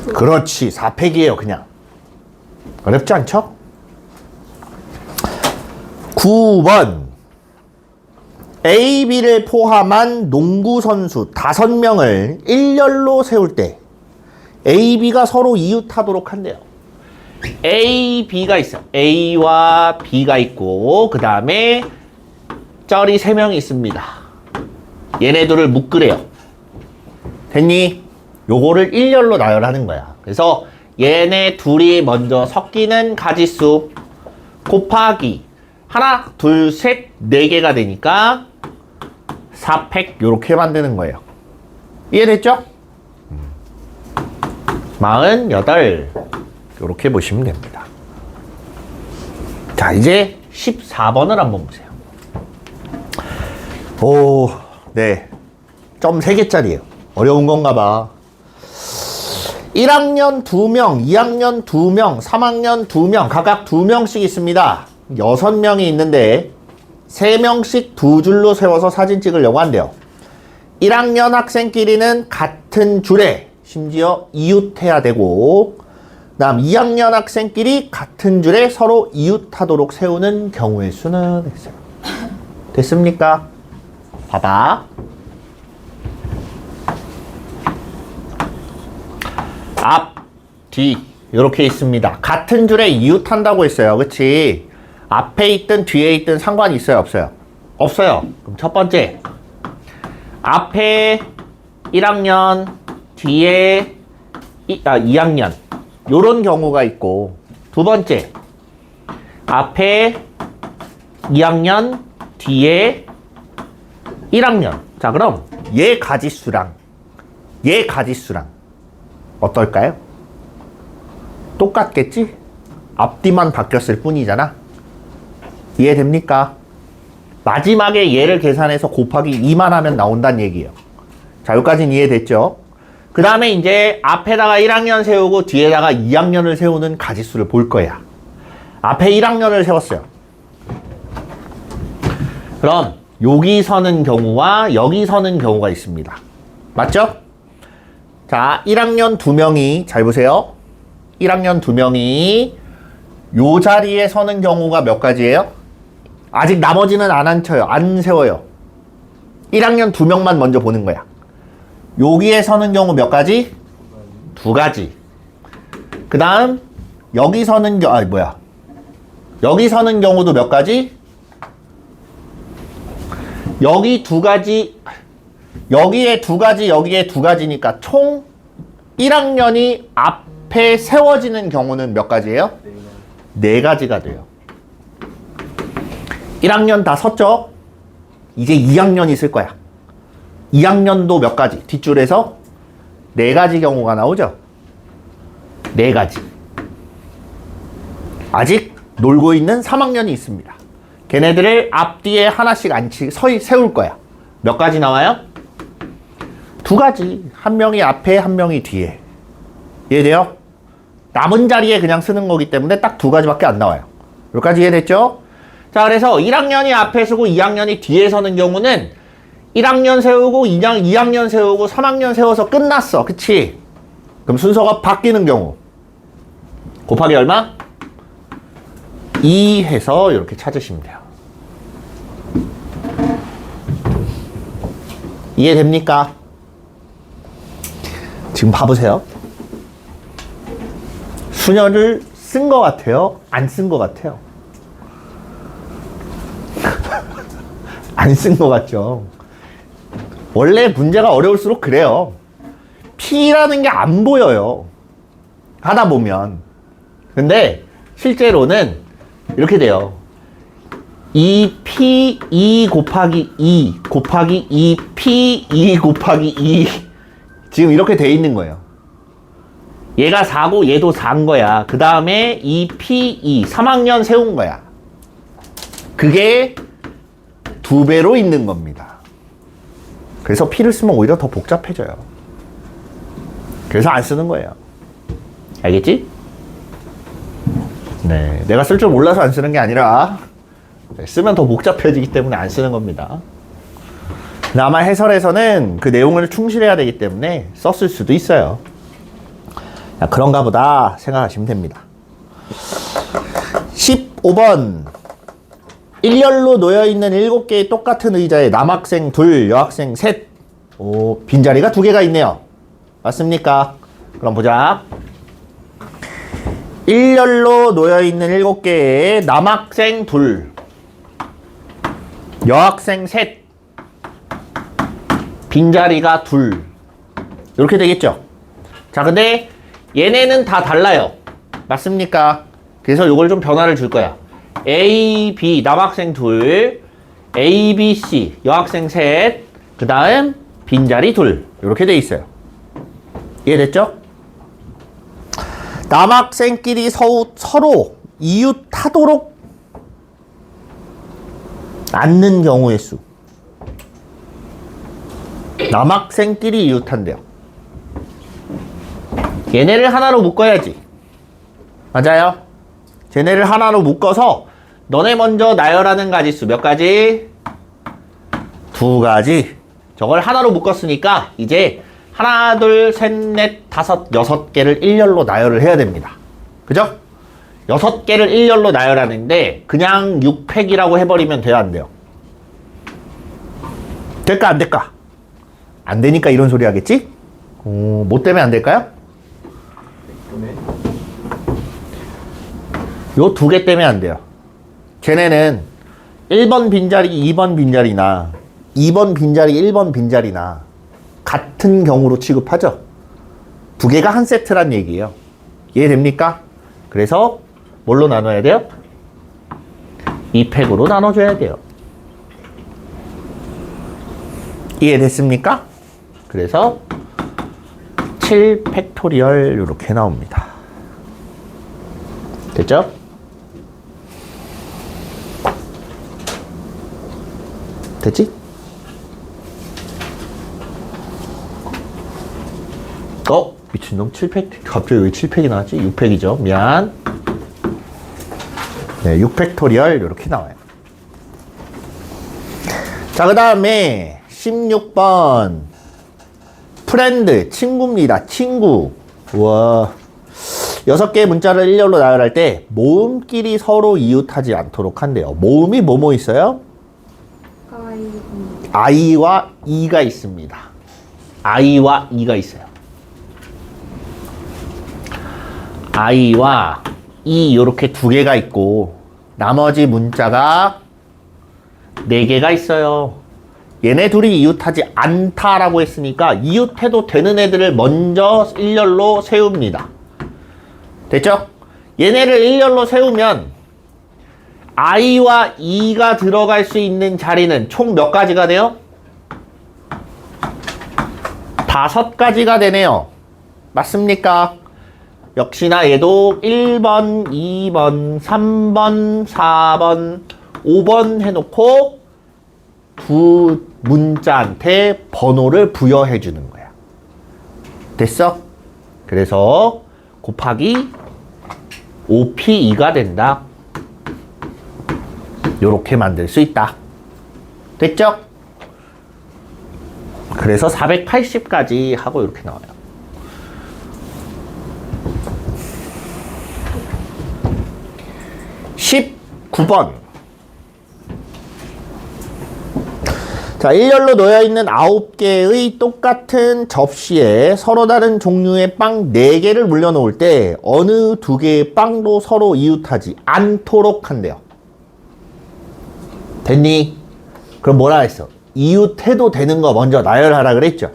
4팩. 그렇지, 4팩이에요 그냥. 어렵지 않죠? 9번 A, B를 포함한 농구 선수 5명을 일렬로 세울 때 A, B가 서로 이웃하도록 한대요. A, B가 있어. A와 B가 있고 그 다음에 쩔이 3명이 있습니다. 얘네들을 묶으래요. 됐니? 요거를 일렬로 나열하는 거야. 그래서 얘네 둘이 먼저 섞이는 가지수 곱하기 하나, 둘, 셋, 4개가 되니까 4팩 요렇게 만드는 거예요. 이해됐죠? 48 요렇게 보시면 됩니다. 자, 이제 14번을 한번 보세요. 오, 네. 점 3개짜리예요. 어려운 건가 봐. 1학년 2명, 2학년 2명, 3학년 2명, 각각 2명씩 있습니다. 6명이 있는데 3명씩 2줄로 세워서 사진 찍으려고 한대요. 1학년 학생끼리는 같은 줄에 심지어 이웃해야 되고 그 다음 2학년 학생끼리 같은 줄에 서로 이웃하도록 세우는 경우의 수는 했어요. 됐습니까? 봐봐. 앞, 뒤 이렇게 있습니다. 같은 줄에 이웃한다고 했어요. 그치? 앞에 있든 뒤에 있든 상관이 있어요? 없어요? 없어요. 그럼 첫 번째 앞에 1학년 뒤에 2학년 요런 경우가 있고 두 번째 앞에 2학년 뒤에 1학년. 자, 그럼 얘 가지수랑 얘 가지수랑 어떨까요? 똑같겠지? 앞뒤만 바뀌었을 뿐이잖아. 이해됩니까? 마지막에 얘를 계산해서 곱하기 2만 하면 나온다는 얘기예요. 자, 여기까지는 이해됐죠? 그 다음에 이제 앞에다가 1학년 세우고 뒤에다가 2학년을 세우는 가지수를 볼 거야. 앞에 1학년을 세웠어요. 그럼 여기 서는 경우와 여기 서는 경우가 있습니다. 맞죠? 자, 1학년 2명이 잘 보세요. 1학년 2명이 요 자리에 서는 경우가 몇 가지예요? 아직 나머지는 안 앉혀요. 안 세워요. 1학년 2명만 먼저 보는 거야. 여기에 서는 경우 몇 가지? 2가지. 그 다음 여기 서는 여기 서는 경우도 몇 가지? 여기 2가지, 여기에 2가지, 여기에 2가지니까 총 1학년이 앞에 세워지는 경우는 몇 가지예요? 4가지가 돼요. 1학년 다 섰죠? 이제 2학년 있을 거야. 2학년도 몇 가지? 뒷줄에서 4가지 경우가 나오죠? 4가지. 아직 놀고 있는 3학년이 있습니다. 걔네들을 앞뒤에 하나씩 세울 거야. 몇 가지 나와요? 2가지. 한 명이 앞에, 한 명이 뒤에. 이해돼요? 남은 자리에 그냥 쓰는 거기 때문에 딱 2가지밖에 안 나와요. 여기까지 이해됐죠? 자, 그래서 1학년이 앞에 서고 2학년이 뒤에 서는 경우는 1학년 세우고 2학년 세우고 3학년 세워서 끝났어. 그치? 그럼 순서가 바뀌는 경우 곱하기 얼마? 2 해서 이렇게 찾으시면 돼요. 이해됩니까? 지금 봐보세요. 수녀를 쓴 것 같아요? 안 쓴 것 같아요? 안 쓴 것 같죠? 원래 문제가 어려울수록 그래요. P라는 게 안 보여요. 하다 보면. 근데 실제로는 이렇게 돼요. 2P 2 곱하기 2 곱하기 2P 2 곱하기 2 지금 이렇게 돼 있는 거예요. 얘가 4고 얘도 4인 거야. 그 다음에 2P2 3학년 세운 거야. 그게 2배로 있는 겁니다. 그래서 P를 쓰면 오히려 더 복잡해져요. 그래서 안 쓰는 거예요. 알겠지? 네, 내가 쓸 줄 몰라서 안 쓰는 게 아니라 쓰면 더 복잡해지기 때문에 안 쓰는 겁니다. 아마 해설에서는 그 내용을 충실해야 되기 때문에 썼을 수도 있어요. 그런가 보다 생각하시면 됩니다. 15번 일렬로 놓여있는 7개의 똑같은 의자에 남학생 2, 여학생 3. 오, 빈자리가 2개가 있네요. 맞습니까? 그럼 보자. 일렬로 놓여있는 7개에 남학생 2, 여학생 3. 빈자리가 2. 이렇게 되겠죠? 자, 근데 얘네는 다 달라요. 맞습니까? 그래서 이걸 좀 변화를 줄 거야. A, B, 남학생 2, A, B, C, 여학생 3, 그 다음 빈자리 2. 이렇게 돼 있어요. 이해됐죠? 남학생끼리 서로 이웃하도록 앉는 경우의 수. 남학생끼리 이웃한대요. 얘네를 하나로 묶어야지. 맞아요? 쟤네를 하나로 묶어서 너네 먼저 나열하는 가지수 몇 가지? 2가지. 저걸 하나로 묶었으니까 이제 하나, 둘, 셋, 넷, 다섯, 6개를 일렬로 나열을 해야 됩니다. 그죠? 6개를 일렬로 나열하는데 그냥 6팩이라고 해버리면 돼요, 안 돼요? 될까, 안 될까? 안 되니까 이런 소리 하겠지? 뭐 때문에 안 될까요? 요 2개 때문에 안 돼요. 쟤네는 1번 빈자리, 2번 빈자리나 2번 빈자리, 1번 빈자리나 같은 경우로 취급하죠. 2개가 한 세트란 얘기예요. 이해됩니까? 그래서 뭘로 나눠야 돼요? 2팩으로 나눠줘야 돼요. 이해됐습니까? 그래서 7 팩토리얼 이렇게 나옵니다. 됐죠? 됐지? 미친놈 7팩 갑자기 왜 7팩이 나왔지? 6팩이죠. 미안. 네, 6팩토리얼 이렇게 나와요. 자, 그 다음에 16번 프렌드, 친구입니다. 친구. 우와. 6개의 문자를 일렬로 나열할 때 모음끼리 서로 이웃하지 않도록 한대요. 모음이 뭐뭐 있어요? I와 E가 있습니다. I와 E가 있어요. I와 E 이렇게 2개가 있고 나머지 문자가 4개가 있어요. 얘네 둘이 이웃하지 않다라고 했으니까 이웃해도 되는 애들을 먼저 일렬로 세웁니다. 됐죠? 얘네를 일렬로 세우면 I와 E가 들어갈 수 있는 자리는 총 몇 가지가 돼요? 5가지가 되네요. 맞습니까? 역시나 얘도 1번, 2번, 3번, 4번, 5번 해놓고 두 문자한테 번호를 부여해 주는 거야. 됐어? 그래서 곱하기 5P2가 된다. 요렇게 만들 수 있다. 됐죠? 그래서 480까지 하고 이렇게 나와요. 9번. 자, 일렬로 놓여있는 9개의 똑같은 접시에 서로 다른 종류의 빵 4개를 물려놓을 때 어느 2개의 빵도 서로 이웃하지 않도록 한대요. 됐니? 그럼 뭐라 했어? 이웃해도 되는 거 먼저 나열하라 그랬죠?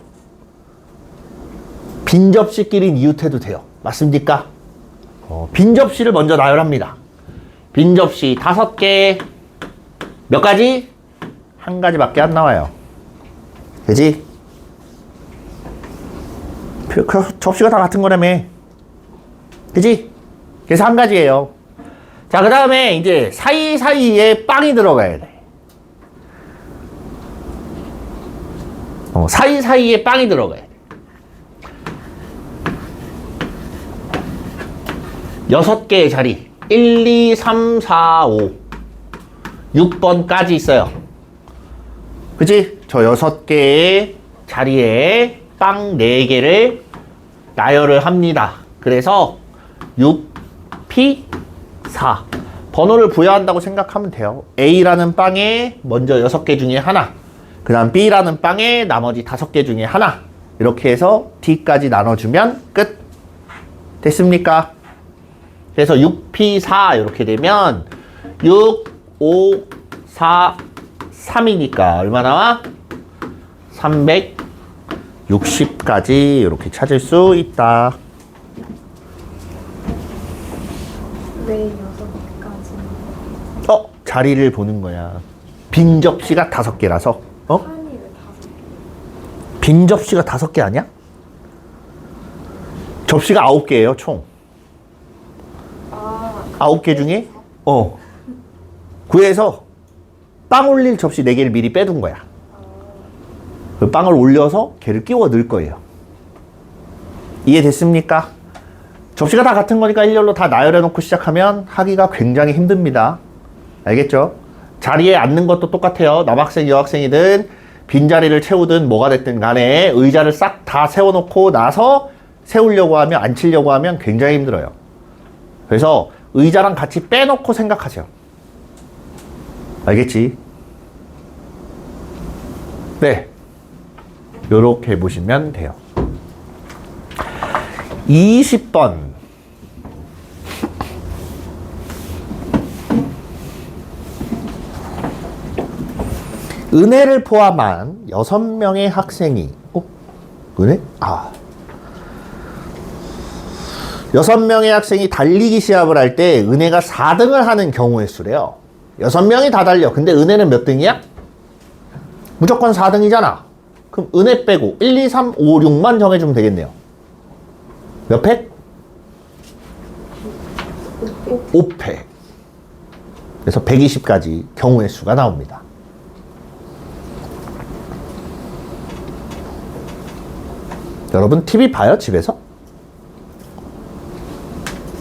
빈 접시끼리는 이웃해도 돼요. 맞습니까? 빈 접시를 먼저 나열합니다. 빈 접시 5개. 몇 가지? 한 가지밖에 안 나와요. 그지? 접시가 다 같은 거라며. 그지? 그래서 한 가지예요. 자, 그 다음에 이제 사이사이에 빵이 들어가야 돼. 사이사이에 빵이 들어가야 돼. 6개의 자리. 1, 2, 3, 4, 5. 6번까지 있어요. 그치? 저 6개의 자리에 빵 4개를 나열을 합니다. 그래서 6, P, 4. 번호를 부여한다고 생각하면 돼요. A라는 빵에 먼저 6개 중에 하나. 그 다음 B라는 빵에 나머지 5개 중에 하나. 이렇게 해서 D까지 나눠주면 끝. 됐습니까? 그래서 6P4 이렇게 되면 6, 5, 4, 3이니까 얼마 나와? 360까지 이렇게 찾을 수 있다. 왜 6개까지? 자리를 보는 거야. 빈 접시가 5개라서. 판이 왜 5개? 빈 접시가 5개 아니야? 접시가 9개예요, 총. 9개 중에? 구해서 빵 올릴 접시 4개를 미리 빼둔 거야. 그 빵을 올려서 걔를 끼워 넣을 거예요. 이해됐습니까? 접시가 다 같은 거니까 일렬로 다 나열해 놓고 시작하면 하기가 굉장히 힘듭니다. 알겠죠? 자리에 앉는 것도 똑같아요. 남학생, 여학생이든 빈자리를 채우든 뭐가 됐든 간에 의자를 싹 다 세워놓고 나서 세우려고 하면, 앉히려고 하면 굉장히 힘들어요. 그래서 의자랑 같이 빼놓고 생각하세요. 알겠지? 네. 요렇게 보시면 돼요. 20번. 은혜를 포함한 6명의 학생이, 은혜? 6명의 학생이 달리기 시합을 할 때 은혜가 4등을 하는 경우의 수래요. 6명이 다 달려. 근데 은혜는 몇 등이야? 무조건 4등이잖아. 그럼 은혜 빼고 1, 2, 3, 5, 6만 정해주면 되겠네요. 몇 패? 5패. 그래서 120까지 경우의 수가 나옵니다. 여러분 TV 봐요? 집에서?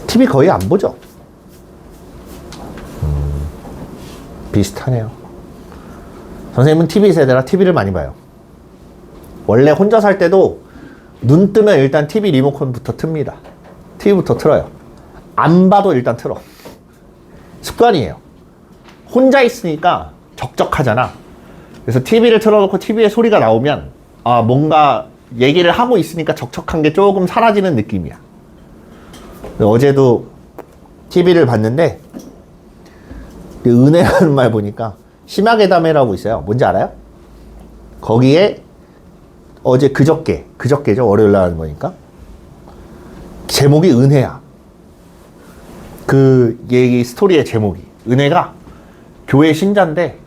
TV 거의 안 보죠? 비슷하네요. 선생님은 TV 세대라 TV를 많이 봐요. 원래 혼자 살 때도 눈 뜨면 일단 TV 리모컨부터 틉니다. TV부터 틀어요. 안 봐도 일단 틀어. 습관이에요. 혼자 있으니까 적적하잖아. 그래서 TV를 틀어놓고 TV에 소리가 나오면 뭔가 얘기를 하고 있으니까 적적한 게 조금 사라지는 느낌이야. 어제도 TV를 봤는데 은혜라는 말 보니까 심야괴담회라고 있어요. 뭔지 알아요? 거기에 어제 그저께죠. 월요일 날 하는 거니까 제목이 은혜야. 그 얘기 스토리의 제목이 은혜가 교회 신자인데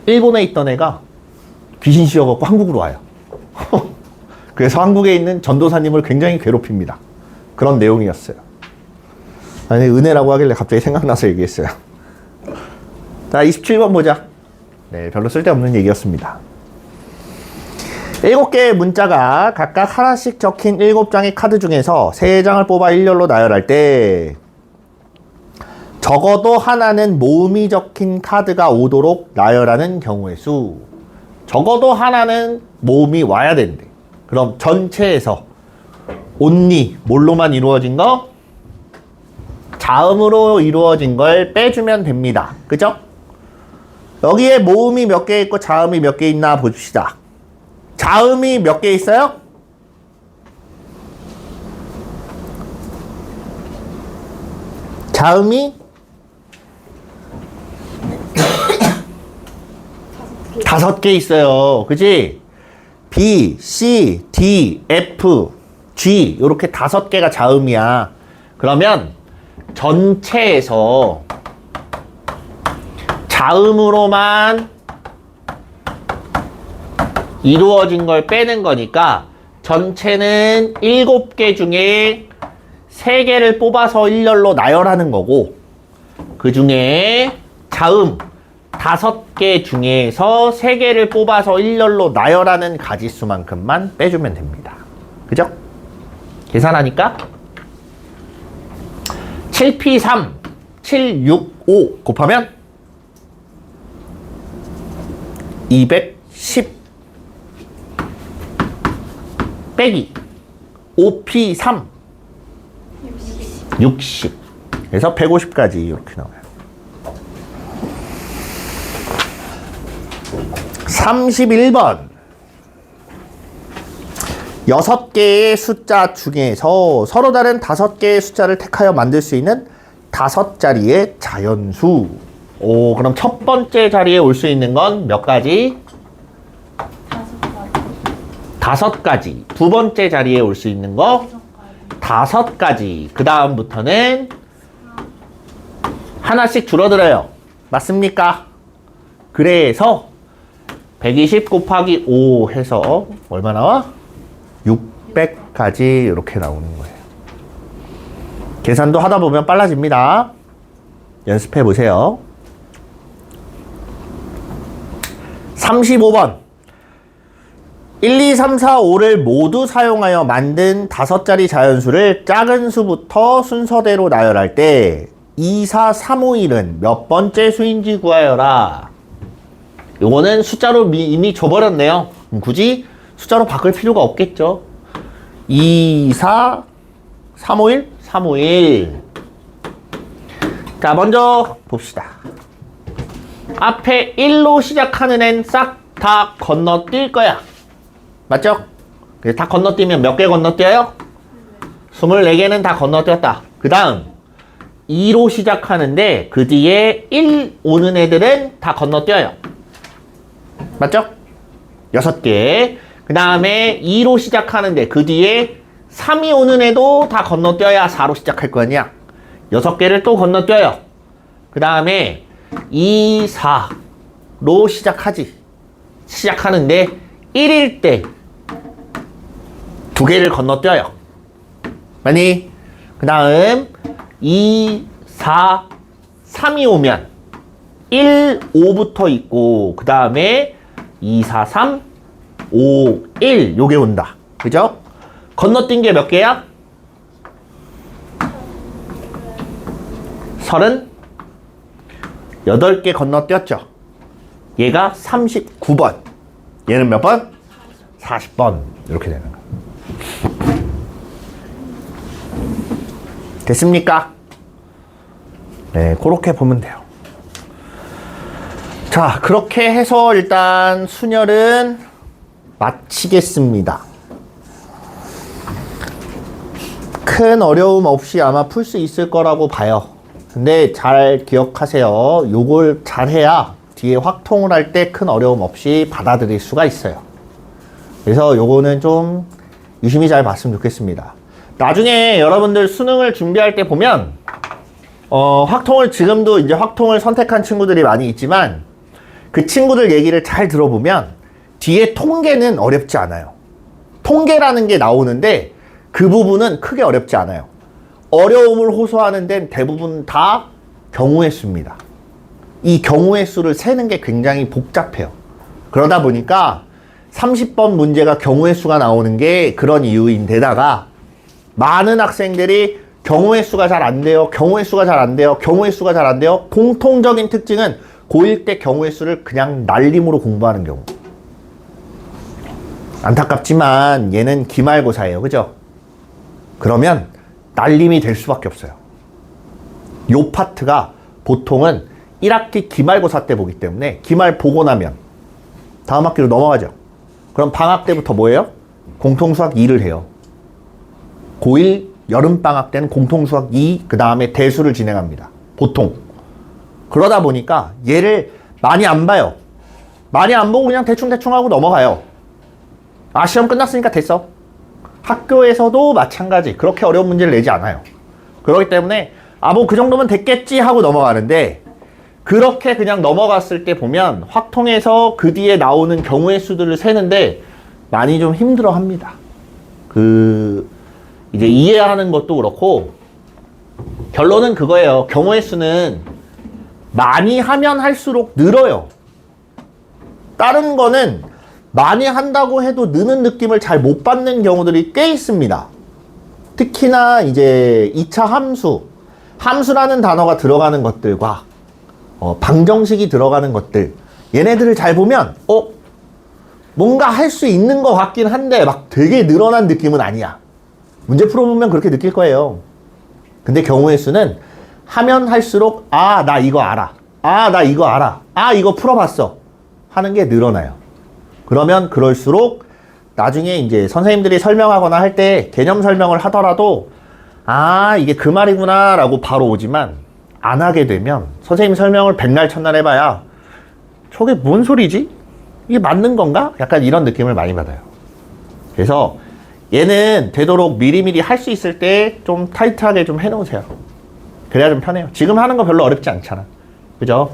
일본에 있던 애가 귀신 씌워갖고 한국으로 와요. 그래서 한국에 있는 전도사님을 굉장히 괴롭힙니다. 그런 내용이었어요. 아니, 은혜라고 하길래 갑자기 생각나서 얘기했어요. 자, 27번 보자. 네, 별로 쓸데없는 얘기였습니다. 7개의 문자가 각각 하나씩 적힌 7장의 카드 중에서 3장을 뽑아 일렬로 나열할 때 적어도 하나는 모음이 적힌 카드가 오도록 나열하는 경우의 수. 적어도 하나는 모음이 와야 된대. 그럼 전체에서 only 뭘로만 이루어진 거? 자음으로 이루어진 걸 빼주면 됩니다. 그죠? 여기에 모음이 몇 개 있고 자음이 몇 개 있나 봅시다. 자음이 몇 개 있어요? 자음이 5개 있어요. 그지? B, C, D, F, G 이렇게 5개가 자음이야. 그러면 전체에서 자음으로만 이루어진 걸 빼는 거니까 전체는 7개 중에 3개를 뽑아서 일렬로 나열하는 거고, 그 중에 자음 5개 중에서 3개를 뽑아서 일렬로 나열하는 가지수만큼만 빼주면 됩니다. 그죠? 계산하니까 7P3, 765 곱하면 210 빼기 5P3 60. 그래서 150까지 이렇게 나와요. 31번. 6개의 숫자 중에서 서로 다른 5개의 숫자를 택하여 만들 수 있는 5자리의 자연수. 오, 그럼 첫 번째 자리에 올 수 있는 건 몇 가지? 5가지. 두 번째 자리에 올 수 있는 거? 5가지. 그 다음부터는 하나씩 줄어들어요. 맞습니까? 그래서 120 곱하기 5 해서 얼마 나와? 600까지 이렇게 나오는 거예요. 계산도 하다 보면 빨라집니다. 연습해 보세요. 35번. 1, 2, 3, 4, 5를 모두 사용하여 만든 5자리 자연수를 작은 수부터 순서대로 나열할 때 2, 4, 3, 5, 1은 몇 번째 수인지 구하여라. 요거는 숫자로 이미 줘버렸네요. 굳이 숫자로 바꿀 필요가 없겠죠. 2, 4, 3, 5, 1, 3, 5, 1. 자, 먼저 봅시다. 앞에 1로 시작하는 애는 싹 다 건너뛸 거야. 맞죠? 다 건너뛰면 몇 개 건너뛰어요? 24개는 다 건너뛰었다. 그 다음 2로 시작하는데 그 뒤에 1 오는 애들은 다 건너뛰어요. 맞죠? 6개. 그 다음에 2로 시작하는데 그 뒤에 3이 오는 애도 다 건너뛰어야 4로 시작할 거 아니야. 6개를 또 건너뛰어요. 그 다음에 2, 4로 시작하는데 1일 때 2개를 건너뛰어요. 맞니? 그 다음 2, 4, 3이 오면 1, 5부터 있고 그 다음에 2, 4, 3, 5, 1 요게 온다. 그죠? 건너뛴 게 몇 개야? 38개 건너뛰었죠. 얘가 39번. 얘는 몇 번? 40번. 이렇게 되는 거야. 됐습니까? 네, 그렇게 보면 돼요. 자, 그렇게 해서 일단 순열은 마치겠습니다. 큰 어려움 없이 아마 풀 수 있을 거라고 봐요. 근데 잘 기억하세요. 요걸 잘해야 뒤에 확통을 할 때 큰 어려움 없이 받아들일 수가 있어요. 그래서 요거는 좀 유심히 잘 봤으면 좋겠습니다. 나중에 여러분들 수능을 준비할 때 보면 확통을 지금도 이제 확통을 선택한 친구들이 많이 있지만 그 친구들 얘기를 잘 들어보면 뒤에 통계는 어렵지 않아요. 통계라는 게 나오는데 그 부분은 크게 어렵지 않아요. 어려움을 호소하는 데는 대부분 다 경우의 수입니다. 이 경우의 수를 세는 게 굉장히 복잡해요. 그러다 보니까 30번 문제가 경우의 수가 나오는 게 그런 이유인데다가 많은 학생들이 경우의 수가 잘 안 돼요. 경우의 수가 잘 안 돼요. 경우의 수가 잘 안 돼요. 공통적인 특징은 고1 때 경우의 수를 그냥 날림으로 공부하는 경우. 안타깝지만 얘는 기말고사예요. 그죠? 그러면 날림이 될 수밖에 없어요. 요 파트가 보통은 1학기 기말고사 때 보기 때문에 기말 보고 나면 다음 학기로 넘어가죠. 그럼 방학 때부터 뭐예요? 공통수학 2를 해요. 고1 여름방학 때는 공통수학 2, 그 다음에 대수를 진행합니다. 보통. 그러다 보니까 얘를 많이 안 봐요. 많이 안 보고 그냥 대충대충 하고 넘어가요. 아, 시험 끝났으니까 됐어. 학교에서도 마찬가지. 그렇게 어려운 문제를 내지 않아요. 그렇기 때문에 아, 뭐 그 정도면 됐겠지 하고 넘어가는데, 그렇게 그냥 넘어갔을 때 보면 확통에서 그 뒤에 나오는 경우의 수들을 세는데 많이 좀 힘들어 합니다. 이제 이해하는 것도 그렇고, 결론은 그거예요. 경우의 수는 많이 하면 할수록 늘어요. 다른 거는 많이 한다고 해도 느는 느낌을 잘 못 받는 경우들이 꽤 있습니다. 특히나 이제 2차 함수라는 단어가 들어가는 것들과 방정식이 들어가는 것들, 얘네들을 잘 보면 뭔가 할 수 있는 것 같긴 한데 막 되게 늘어난 느낌은 아니야. 문제 풀어보면 그렇게 느낄 거예요. 근데 경우의 수는 하면 할수록 아, 나 이거 알아. 아, 나 이거 알아. 아, 이거 풀어봤어. 하는 게 늘어나요. 그러면 그럴수록 나중에 이제 선생님들이 설명하거나 할 때 개념 설명을 하더라도 아, 이게 그 말이구나 라고 바로 오지만, 안 하게 되면 선생님 설명을 백날 첫날 해봐야 저게 뭔 소리지? 이게 맞는 건가? 약간 이런 느낌을 많이 받아요. 그래서 얘는 되도록 미리미리 할 수 있을 때 좀 타이트하게 좀 해놓으세요. 그래야 좀 편해요. 지금 하는 거 별로 어렵지 않잖아. 그죠?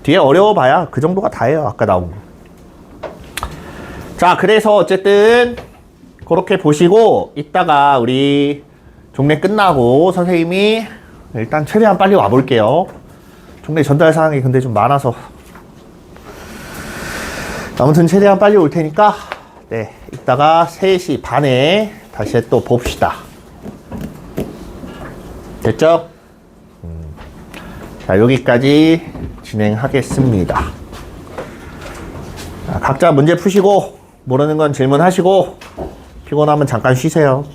뒤에 어려워봐야 그 정도가 다예요. 아까 나온 거. 자, 그래서 어쨌든 그렇게 보시고 이따가 우리 종례 끝나고 선생님이 일단 최대한 빨리 와볼게요. 종례 전달 사항이 근데 좀 많아서. 아무튼 최대한 빨리 올 테니까 네, 이따가 3시 반에 다시 또 봅시다. 됐죠? 자, 여기까지 진행하겠습니다. 자, 각자 문제 푸시고 모르는 건 질문하시고 피곤하면 잠깐 쉬세요.